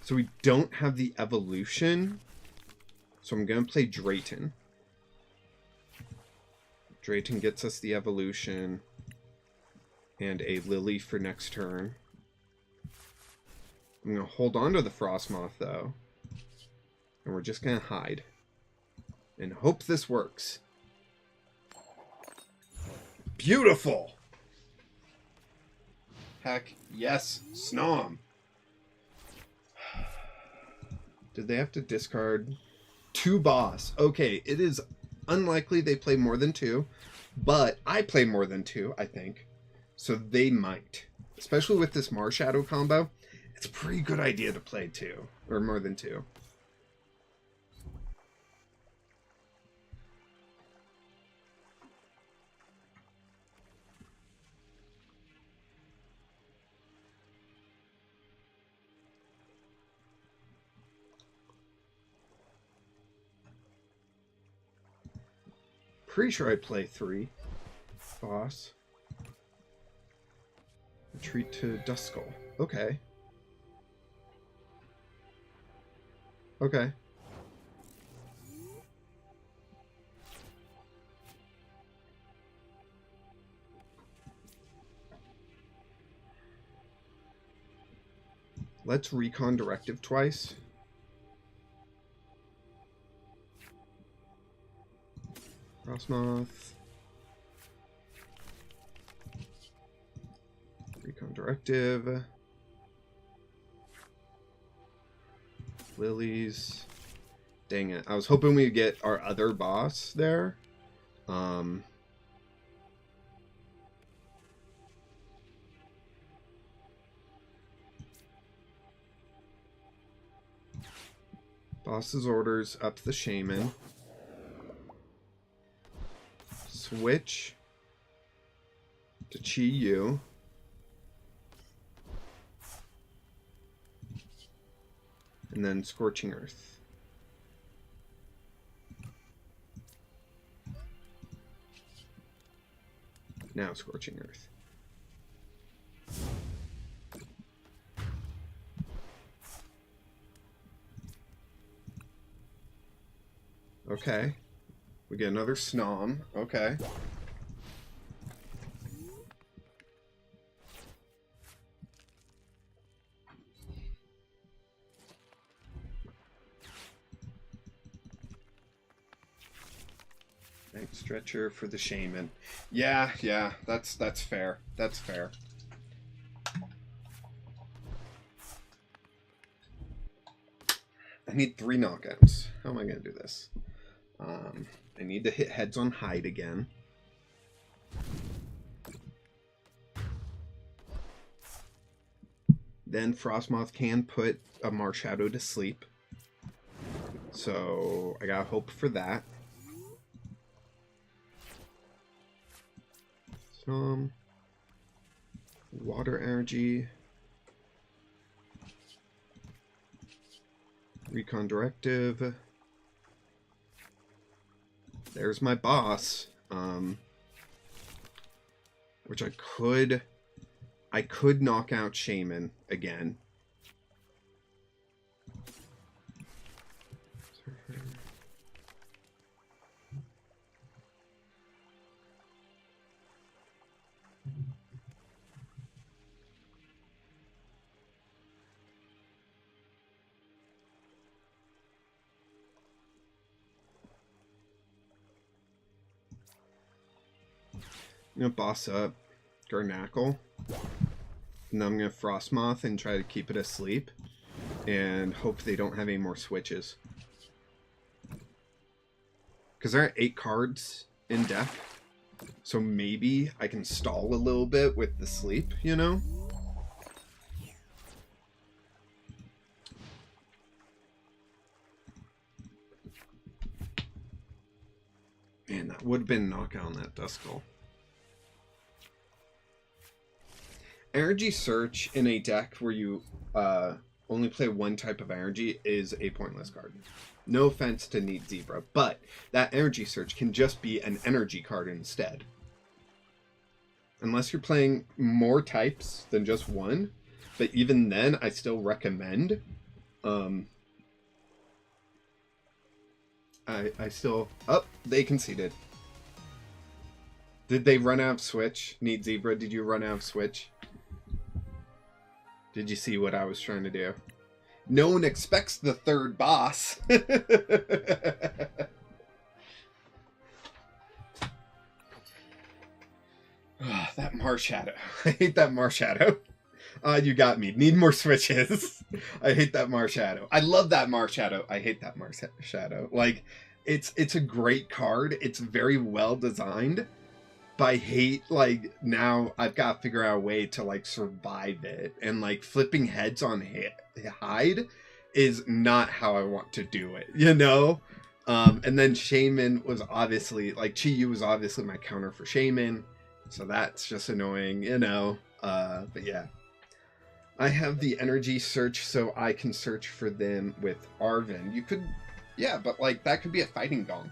So we don't have the evolution. So I'm going to play Drayton. Drayton gets us the evolution. And a Lily for next turn. I'm going to hold on to the Frostmoth, though. And we're just going to hide. And hope this works. Beautiful! Heck, yes, Snom. Did they have to discard 2 boss? Okay, it is unlikely they play more than 2. But I play more than 2, I think. So they might. Especially with this Marshadow combo. It's a pretty good idea to play 2. Or more than 2. Pretty sure I play 3. Boss. Retreat to Duskull. Okay. Okay. Let's Recon Directive twice. Frostmoth. Recon Directive. Lilies. Dang it. I was hoping we'd get our other boss there. Boss's orders up the Shaman. Switch to Chi-Yu. And then Scorching Earth. Now Scorching Earth. Okay. We get another Snom. Okay. Night Stretcher for the Shaman. Yeah, that's fair. That's fair. I need 3 knockouts. How am I going to do this? I need to hit heads on hide again. Then Frostmoth can put a Marshadow to sleep. So I gotta hope for that. Some water energy. Recon Directive. There's my boss. Which I could knock out Shaman again. I'm gonna boss up Garnackle. And then I'm gonna Frostmoth and try to keep it asleep. And hope they don't have any more switches. Because there are 8 cards in deck. So maybe I can stall a little bit with the sleep, you know? Man, that would have been a knockout on that Duskull. Energy Search in a deck where you only play one type of energy is a pointless card. No offense to Neat Zebra, but that Energy Search can just be an energy card instead. Unless you're playing more types than just one, but even then, I still recommend. I still... Oh, they conceded. Did they run out of Switch? Neat Zebra, did you run out of Switch? Did you see what I was trying to do? No one expects the third boss. Oh, that Marshadow. I hate that Marshadow. You got me. Need more switches. I hate that Marshadow. I love that Marshadow. I hate that Marshadow. Like, it's a great card. It's very well designed. But I hate, like, now I've got to figure out a way to, like, survive it. And, like, flipping heads on hide is not how I want to do it, you know? And then Shaman was obviously, like, Chi-Yu was obviously my counter for Shaman. So that's just annoying, you know? But yeah. I have the Energy Search so I can search for them with Arven. You could, yeah, but, like, that could be a Fighting Gong.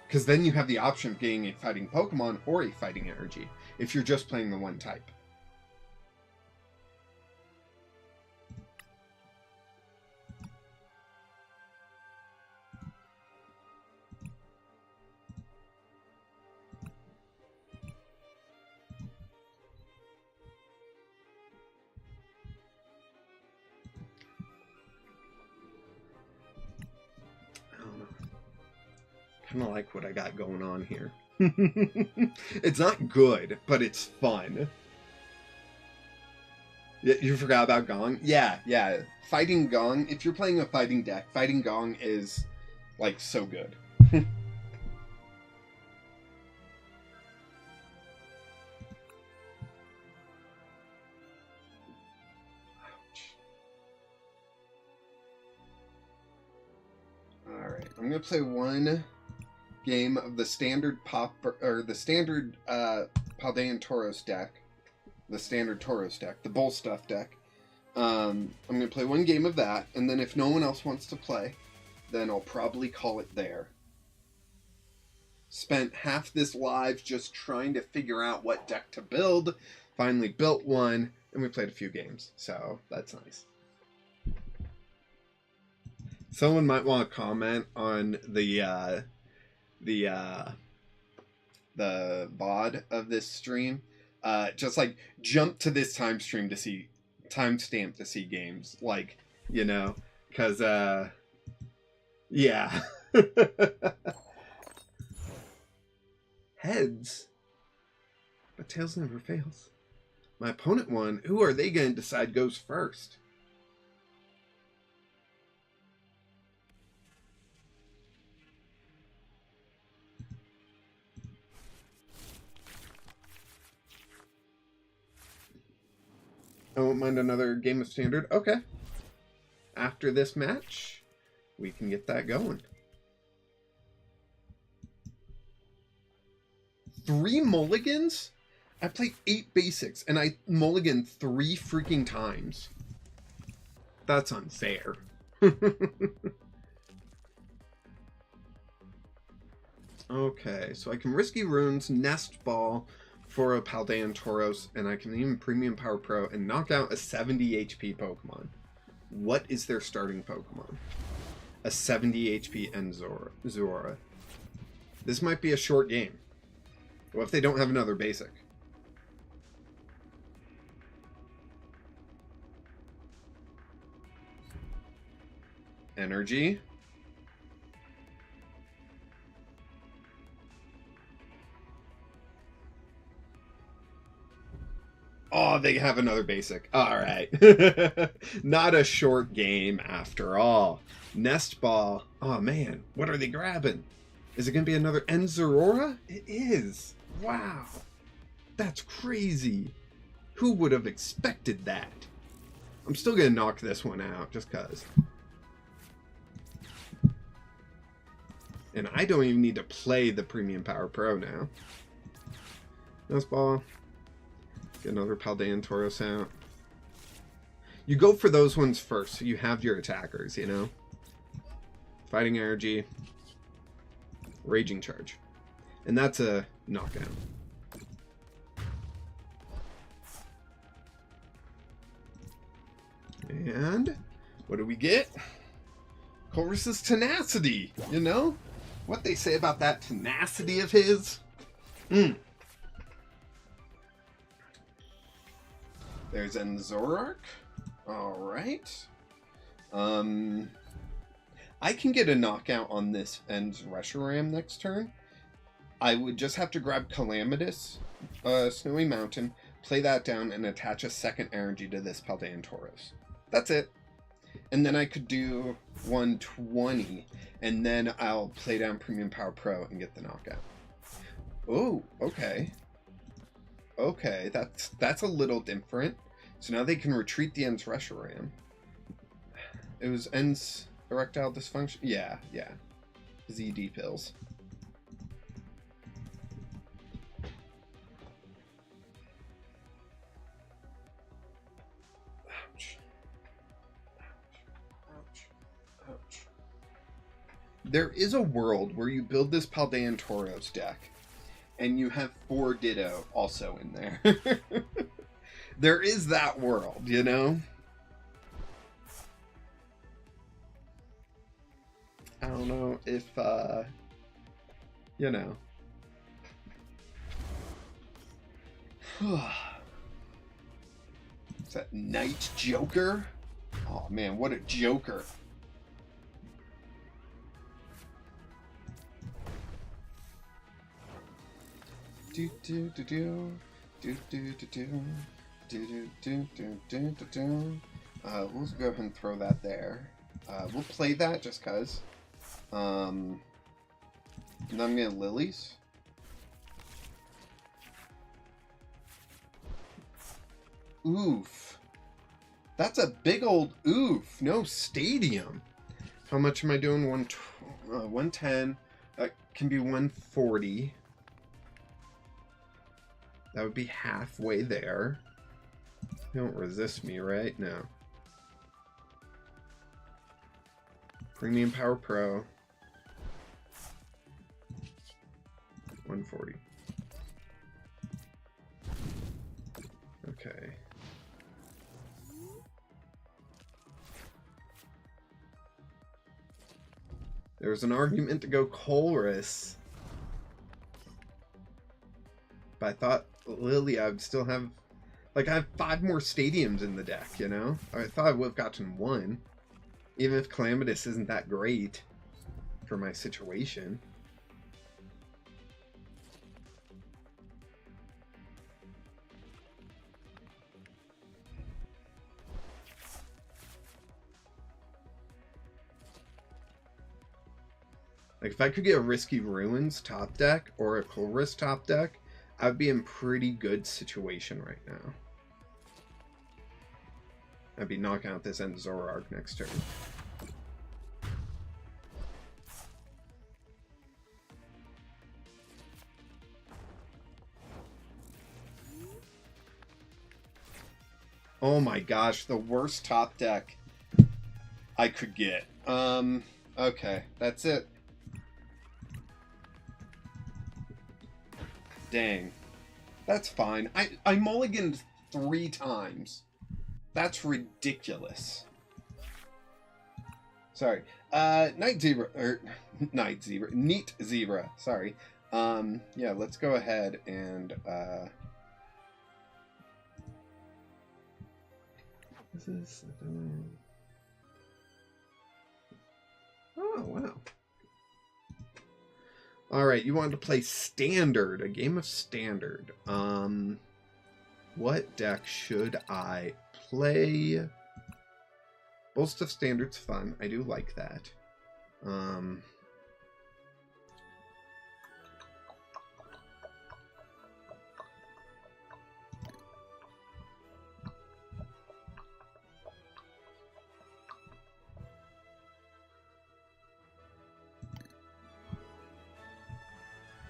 Because then you have the option of getting a fighting Pokemon or a fighting energy if you're just playing the one type. Kind of like what I got going on here. It's not good, but it's fun. You forgot about Gong? Yeah. Fighting Gong, if you're playing a fighting deck, Fighting Gong is, like, so good. Alright, I'm going to play one game of the standard Puaper, or the standard Paldean Tauros deck. The standard Tauros deck, the Bull Stuff deck. I'm going to play one game of that, and then if no one else wants to play, then I'll probably call it there. Spent half this live just trying to figure out what deck to build. Finally built one, and we played a few games, so that's nice. Someone might want to comment on the VOD of this stream. Just like jump to this timestamp to see games, like, you know, because yeah. Heads, but tails never fails. My opponent won. Who are they going to decide goes first? I won't mind another game of Standard. Okay. After this match, we can get that going. 3 mulligans? I played 8 basics, and I mulliganed 3 freaking times. That's unfair. Okay, so I can Risky Runes, Nest Ball for a Paldean Tauros, and I can even Premium Power Pro and knock out a 70 HP Pokemon. What is their starting Pokemon? A 70 HP Zora. This might be a short game. What if they don't have another basic? Energy. Oh, they have another basic. All right. Not a short game after all. Nest Ball. Oh, man. What are they grabbing? Is it going to be another End Zerora? It is. Wow. That's crazy. Who would have expected that? I'm still going to knock this one out just because. And I don't even need to play the Premium Power Pro now. Nose Ball. Get another Paldean Tauros out. You go for those ones first, so you have your attackers, you know? Fighting Energy. Raging Charge. And that's a knockout. And what do we get? Chorus's Tenacity, you know? What they say about that tenacity of his? There's Enzorark. Alright. I can get a knockout on this End's Reshiram next turn. I would just have to grab Calamitous, Snowy Mountain, play that down, and attach a second energy to this Paldean Tauros. That's it. And then I could do 120, and then I'll play down Premium Power Pro and get the knockout. Oh, okay. Okay, that's a little different. So now they can retreat the End's Reshiram. It was End's Erectile Dysfunction? Yeah. ZD pills. Ouch. There is a world where you build this Paldean Tauros deck, and you have 4 Ditto also in there. There is that world, you know? I don't know if, you know. Is that Night Joker? Oh man, what a joker. We'll go ahead and throw that there. We'll play that just cause. And then I'm gonna Lilies. Oof. That's a big old oof. No stadium. How much am I doing? 110. That can be 140. That would be halfway there. You don't resist me, right? No. Premium Power Pro. 140. Okay. There's an argument to go Colress. But I thought Lily, I would still have... Like, I have 5 more stadiums in the deck, you know? I thought I would have gotten 1. Even if Calamitous isn't that great for my situation. Like, if I could get a Risky Ruins top deck or a Colress top deck, I'd be in pretty good situation right now. I'd be knocking out this End Zoroark next turn. Oh my gosh, the worst top deck I could get. Okay, that's it. Dang. That's fine. I mulliganed 3 times. That's ridiculous. Sorry. Neat Zebra. Sorry. Yeah, let's go ahead and, This is, oh, wow. Alright, you wanted to play Standard, a game of Standard. What deck should I play? Both of Standard's fun. I do like that.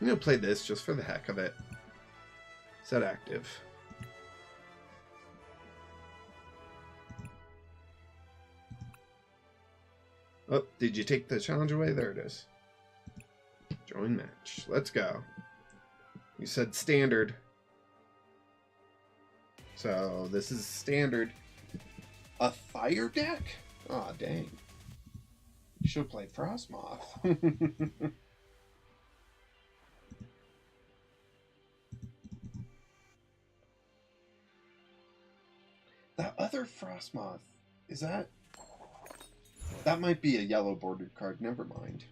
I'm going to play this just for the heck of it. Set active. Oh, did you take the challenge away? There it is. Join match. Let's go. You said standard. So this is standard. A fire deck? Aw, oh, dang. You should have played Frostmoth. That other Frostmoth, is that... That might be a yellow bordered card, never mind.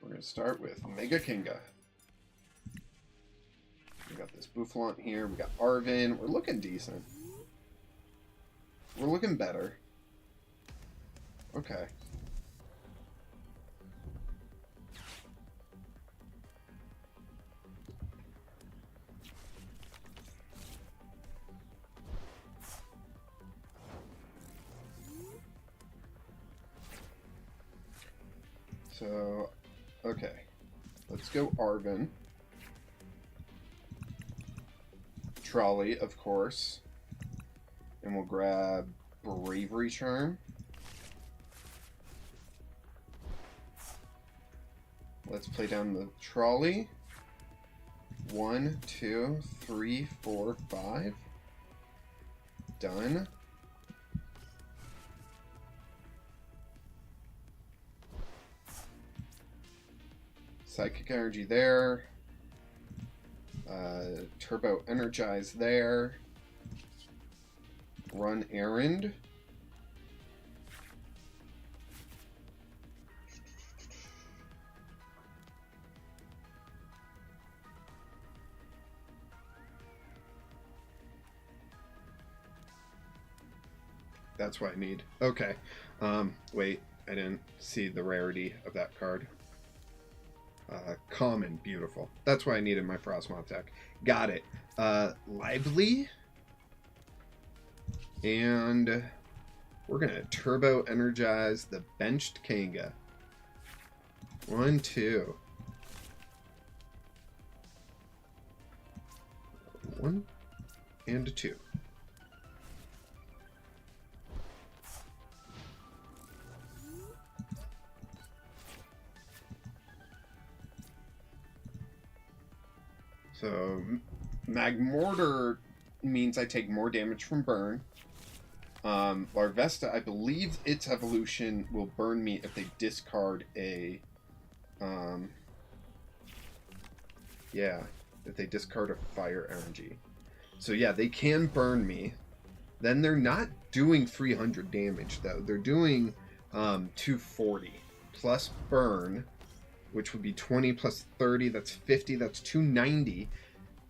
We're going to start with Mega Kinga. We got this Boufflant here. We got Arvin. We're looking decent. We're looking better. Okay. So, okay. Let's go Arvin. Trolley, of course. And we'll grab Bravery Charm. Let's play down the Trolley. 1, 2, 3, 4, 5. Done. Psychic Energy there. Turbo Energize there. Run Errand. That's what I need. Okay. Wait, I didn't see the rarity of that card. Common, beautiful. That's why I needed my Frostmoth deck. Got it. Lively. And we're going to turbo energize the benched Kanga. 1, 2. 1 and 2. So, Magmortar means I take more damage from burn. Larvesta, I believe its evolution will burn me if they discard a... yeah, if they discard a fire energy. So yeah, they can burn me. Then they're not doing 300 damage, though. They're doing 240 plus burn, which would be 20 plus 30, that's 50, that's 290.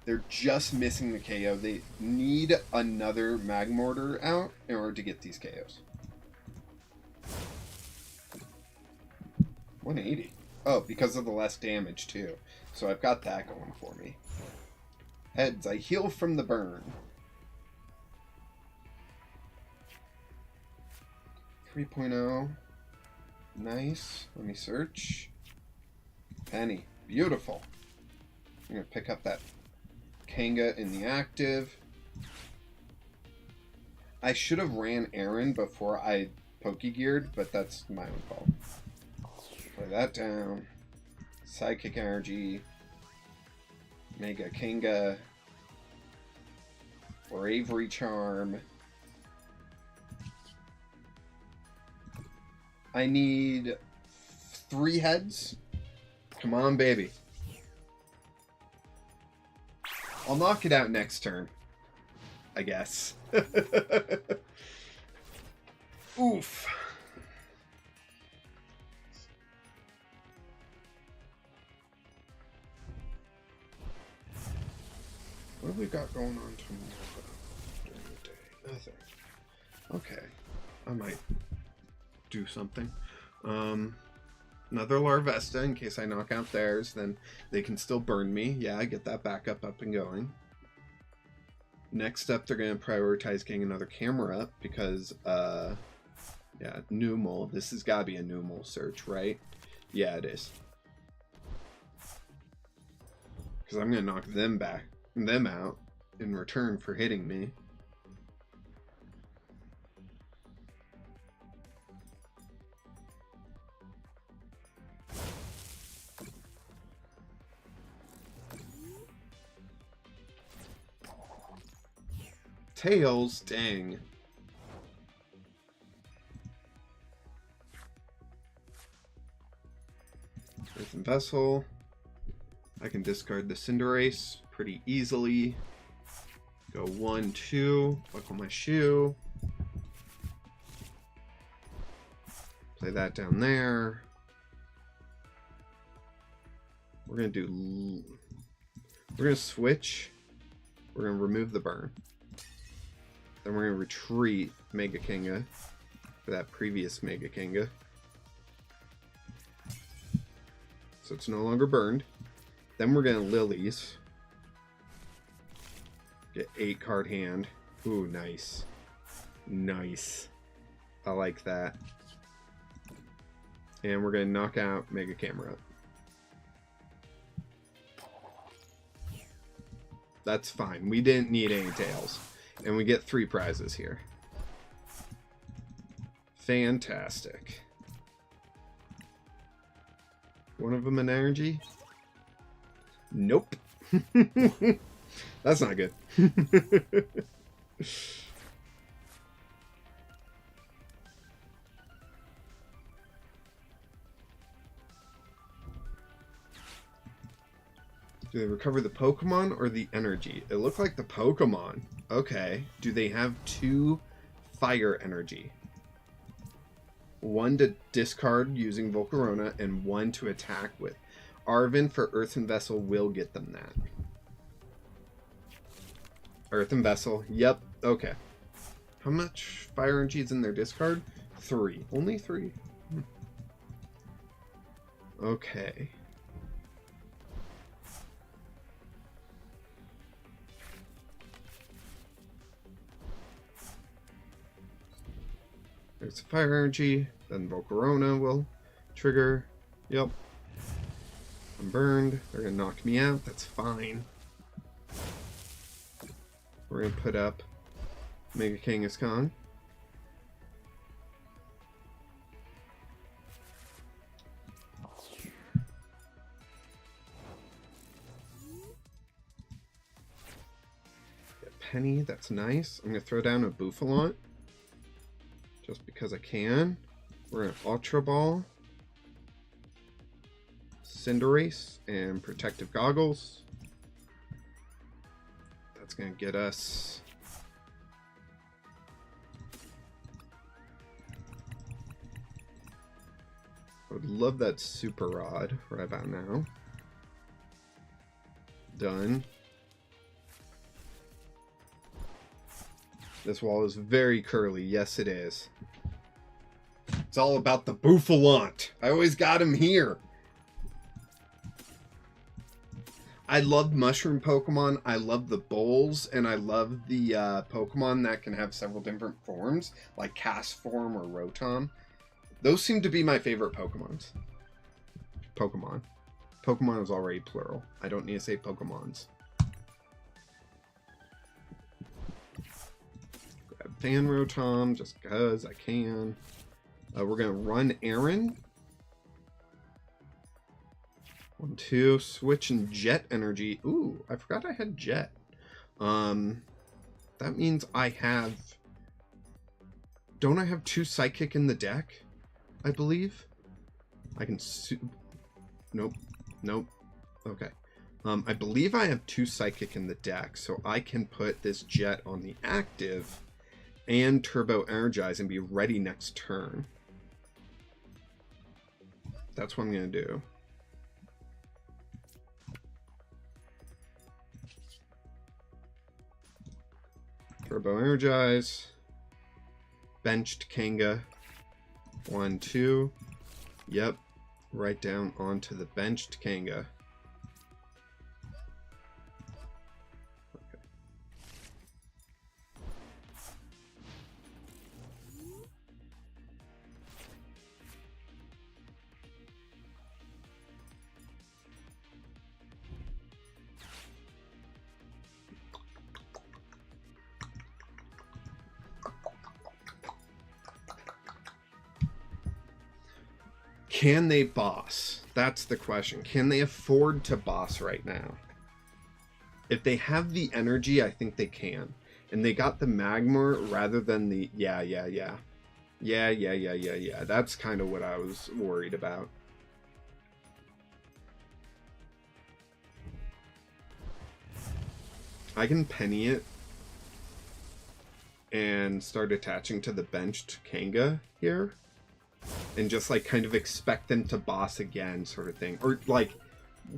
They're just missing the KO. They need another Magmortar out in order to get these KOs. 180. Oh, because of the less damage, too. So I've got that going for me. Heads, I heal from the burn. 3.0. Nice. Let me search. Penny. Beautiful. I'm going to pick up that Kanga in the active. I should have ran Aaron before I Pokegeared, but that's my own fault. Play that down. Psychic Energy. Mega Kanga. Bravery Charm. I need 3 heads. Come on, baby. I'll knock it out next turn, I guess. Oof. What have we got going on tomorrow during the day? Nothing. Okay. I might do something. Another Larvesta in case I knock out theirs, then they can still burn me. Yeah, I get that backup up and going. Next up, they're going to prioritize getting another camera up because, yeah, Numal. This has got to be a Numal search, right? Yeah, it is. Because I'm going to knock them out in return for hitting me. Tails, dang. Earthen Vessel. I can discard the Cinderace pretty easily. Go 1, 2, buckle my shoe. Play that down there. We're gonna switch. We're gonna remove the burn. Then we're gonna retreat Mega Kinga for that previous Mega Kinga. So it's no longer burned. Then we're gonna Lilies. Get 8 card hand. Ooh, nice. Nice. I like that. And we're gonna knock out Mega Camera. That's fine. We didn't need any tails. And we get 3 prizes here. Fantastic. One of them an energy? Nope. That's not good. Do they recover the Pokemon or the energy? It looked like the Pokemon. Okay. Do they have 2 fire energy? 1 to discard using Volcarona and 1 to attack with. Arven for Earthen Vessel will get them that. Earthen Vessel. Yep. Okay. How much fire energy is in their discard? 3. Only 3. Okay. There's fire energy, then Volcarona will trigger. Yep. I'm burned. They're gonna knock me out. That's fine. We're gonna put up Mega Kangaskhan. Get Penny. That's nice. I'm gonna throw down a Bouffalont. Just because I can. We're going to Ultra Ball, Cinderace, and Protective Goggles. That's going to get us I would love that Super Rod right about now. Done. This wall is very curly. Yes, it is. It's all about the Bouffalont. I always got him here. I love mushroom Pokemon. I love the bowls, and I love the Pokemon that can have several different forms, like Castform or Rotom. Those seem to be my favorite Pokemons. Pokemon. Pokemon is already plural. I don't need to say Pokemons. Fan Rotom just because I can. We're gonna run Aaron. 1, 2, switch and Jet Energy. Ooh, I forgot I had Jet. That means I have. Don't I have 2 Psychic in the deck? I believe. I can. Nope. Nope. Okay. I believe I have 2 Psychic in the deck, so I can put this Jet on the active and Turbo Energize and be ready next turn. That's what I'm going to do. Turbo Energize. benched Kanga. 1, 2. Yep. Right down onto the benched Kanga. Can they boss? That's the question. Can they afford to boss right now? If they have the energy, I think they can. And they got the Magmar rather than the... Yeah. That's kind of what I was worried about. I can penny it and start attaching to the benched Kanga here. And just like kind of expect them to boss again sort of thing. Or like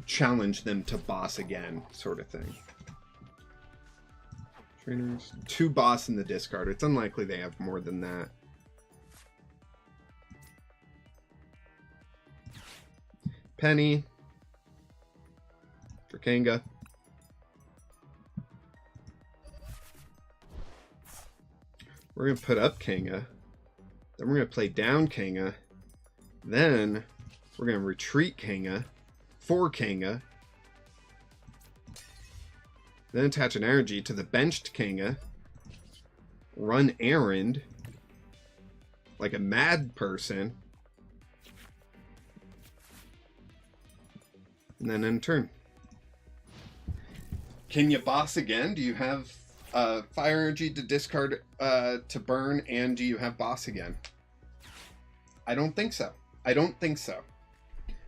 challenge them to boss again sort of thing. Trainers. 2 boss in the discard. It's unlikely they have more than that. Penny. For Kanga. We're going to put up Kanga. Then we're going to play down Kanga. Then we're going to retreat Kanga. For Kanga. Then attach an energy to the benched Kanga. Run errand. Like a mad person. And then end turn. Can you boss again? Do you have fire energy to discard to burn, and do you have boss again? I don't think so. I don't think so.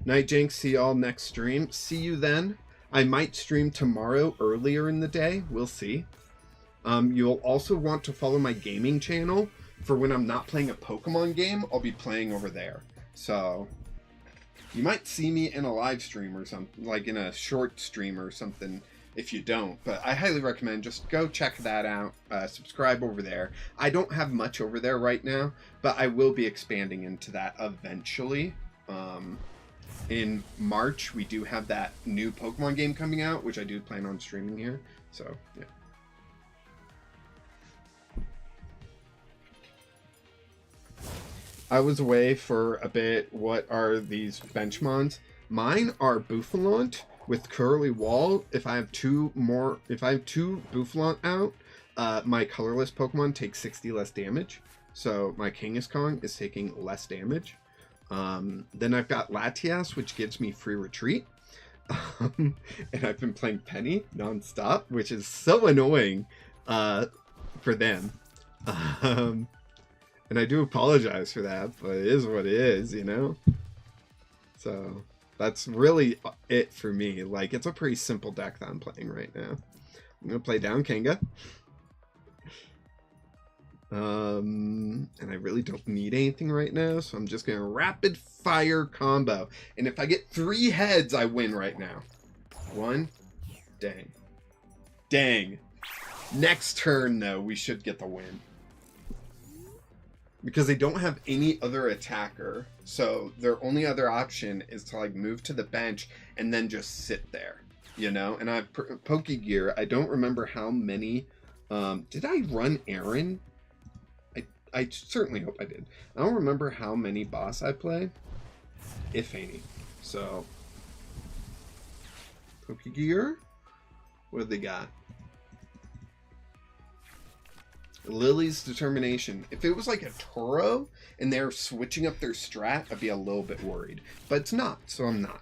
Night Jank, see y'all next stream. See you then. I might stream tomorrow earlier in the day. We'll see. You'll also want to follow my gaming channel for when I'm not playing a Pokemon game. I'll be playing over there. So you might see me in a live stream or something, like in a short stream or something. If you don't, but I highly recommend just go check that out. Subscribe over there. I don't have much over there right now, but I will be expanding into that eventually. In March, we do have that new Pokemon game coming out, which I do plan on streaming here. So, yeah. I was away for a bit. What are these benchmons? Mine are Bouffalant with Curly Wall. If I have 2 Bouffalant out, my colorless Pokemon takes 60 less damage. So my Kangaskhan is taking less damage. Then I've got Latias, which gives me free retreat. And I've been playing Penny nonstop, which is so annoying for them. And I do apologize for that, but it is what it is, you know? So that's really it for me. Like, it's a pretty simple deck that I'm playing right now. I'm going to play down Kanga. And I really don't need anything right now, so I'm just going to rapid fire combo. And if I get 3 heads, I win right now. 1. Dang. Dang. Next turn, though, we should get the win. Because they don't have any other attacker, so their only other option is to like move to the bench and then just sit there, you know? And I have Pokegear. I don't remember how many. Did I run Aaron? I certainly hope I did. I don't remember how many boss I play, if any. So, Pokegear. What do they got? Lily's Determination. If it was like a Toro and they're switching up their strat, I'd be a little bit worried. But it's not, so I'm not.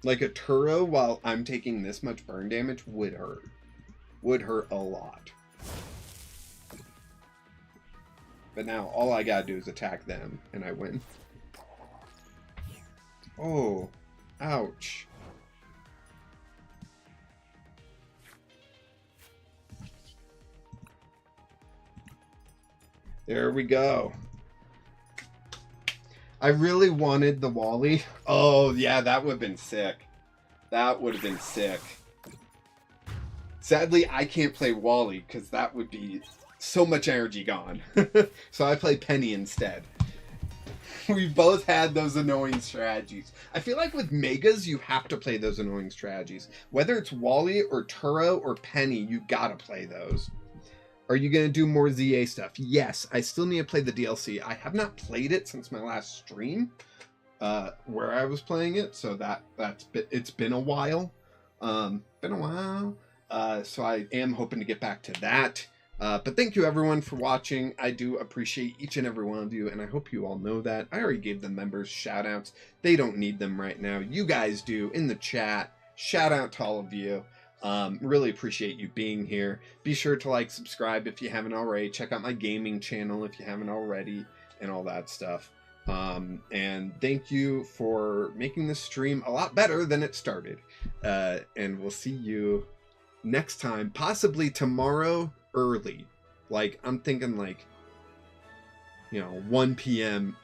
Like a Turo, while I'm taking this much burn damage, would hurt. Would hurt a lot. But now all I gotta do is attack them, and I win. Oh. Ouch. There we go. I really wanted the Wally. Oh, yeah, that would have been sick. That would have been sick. Sadly, I can't play Wally because that would be so much energy gone. So I play Penny instead. We both had those annoying strategies. I feel like with Megas, you have to play those annoying strategies. Whether it's Wally or Turo or Penny, you gotta play those. Are you gonna do more ZA stuff? Yes, I still need to play the DLC. I have not played it since my last stream, where I was playing it. So it's been a while. So I am hoping to get back to that. But thank you everyone for watching. I do appreciate each and every one of you, and I hope you all know that. I already gave the members shout outs. They don't need them right now. You guys do in the chat. Shout out to all of you. Really appreciate you being here. Be sure to like, subscribe if you haven't already. Check out my gaming channel if you haven't already, and all that stuff. And thank you for making this stream a lot better than it started. And we'll see you next time, possibly tomorrow early. Like, I'm thinking like, 1 p.m.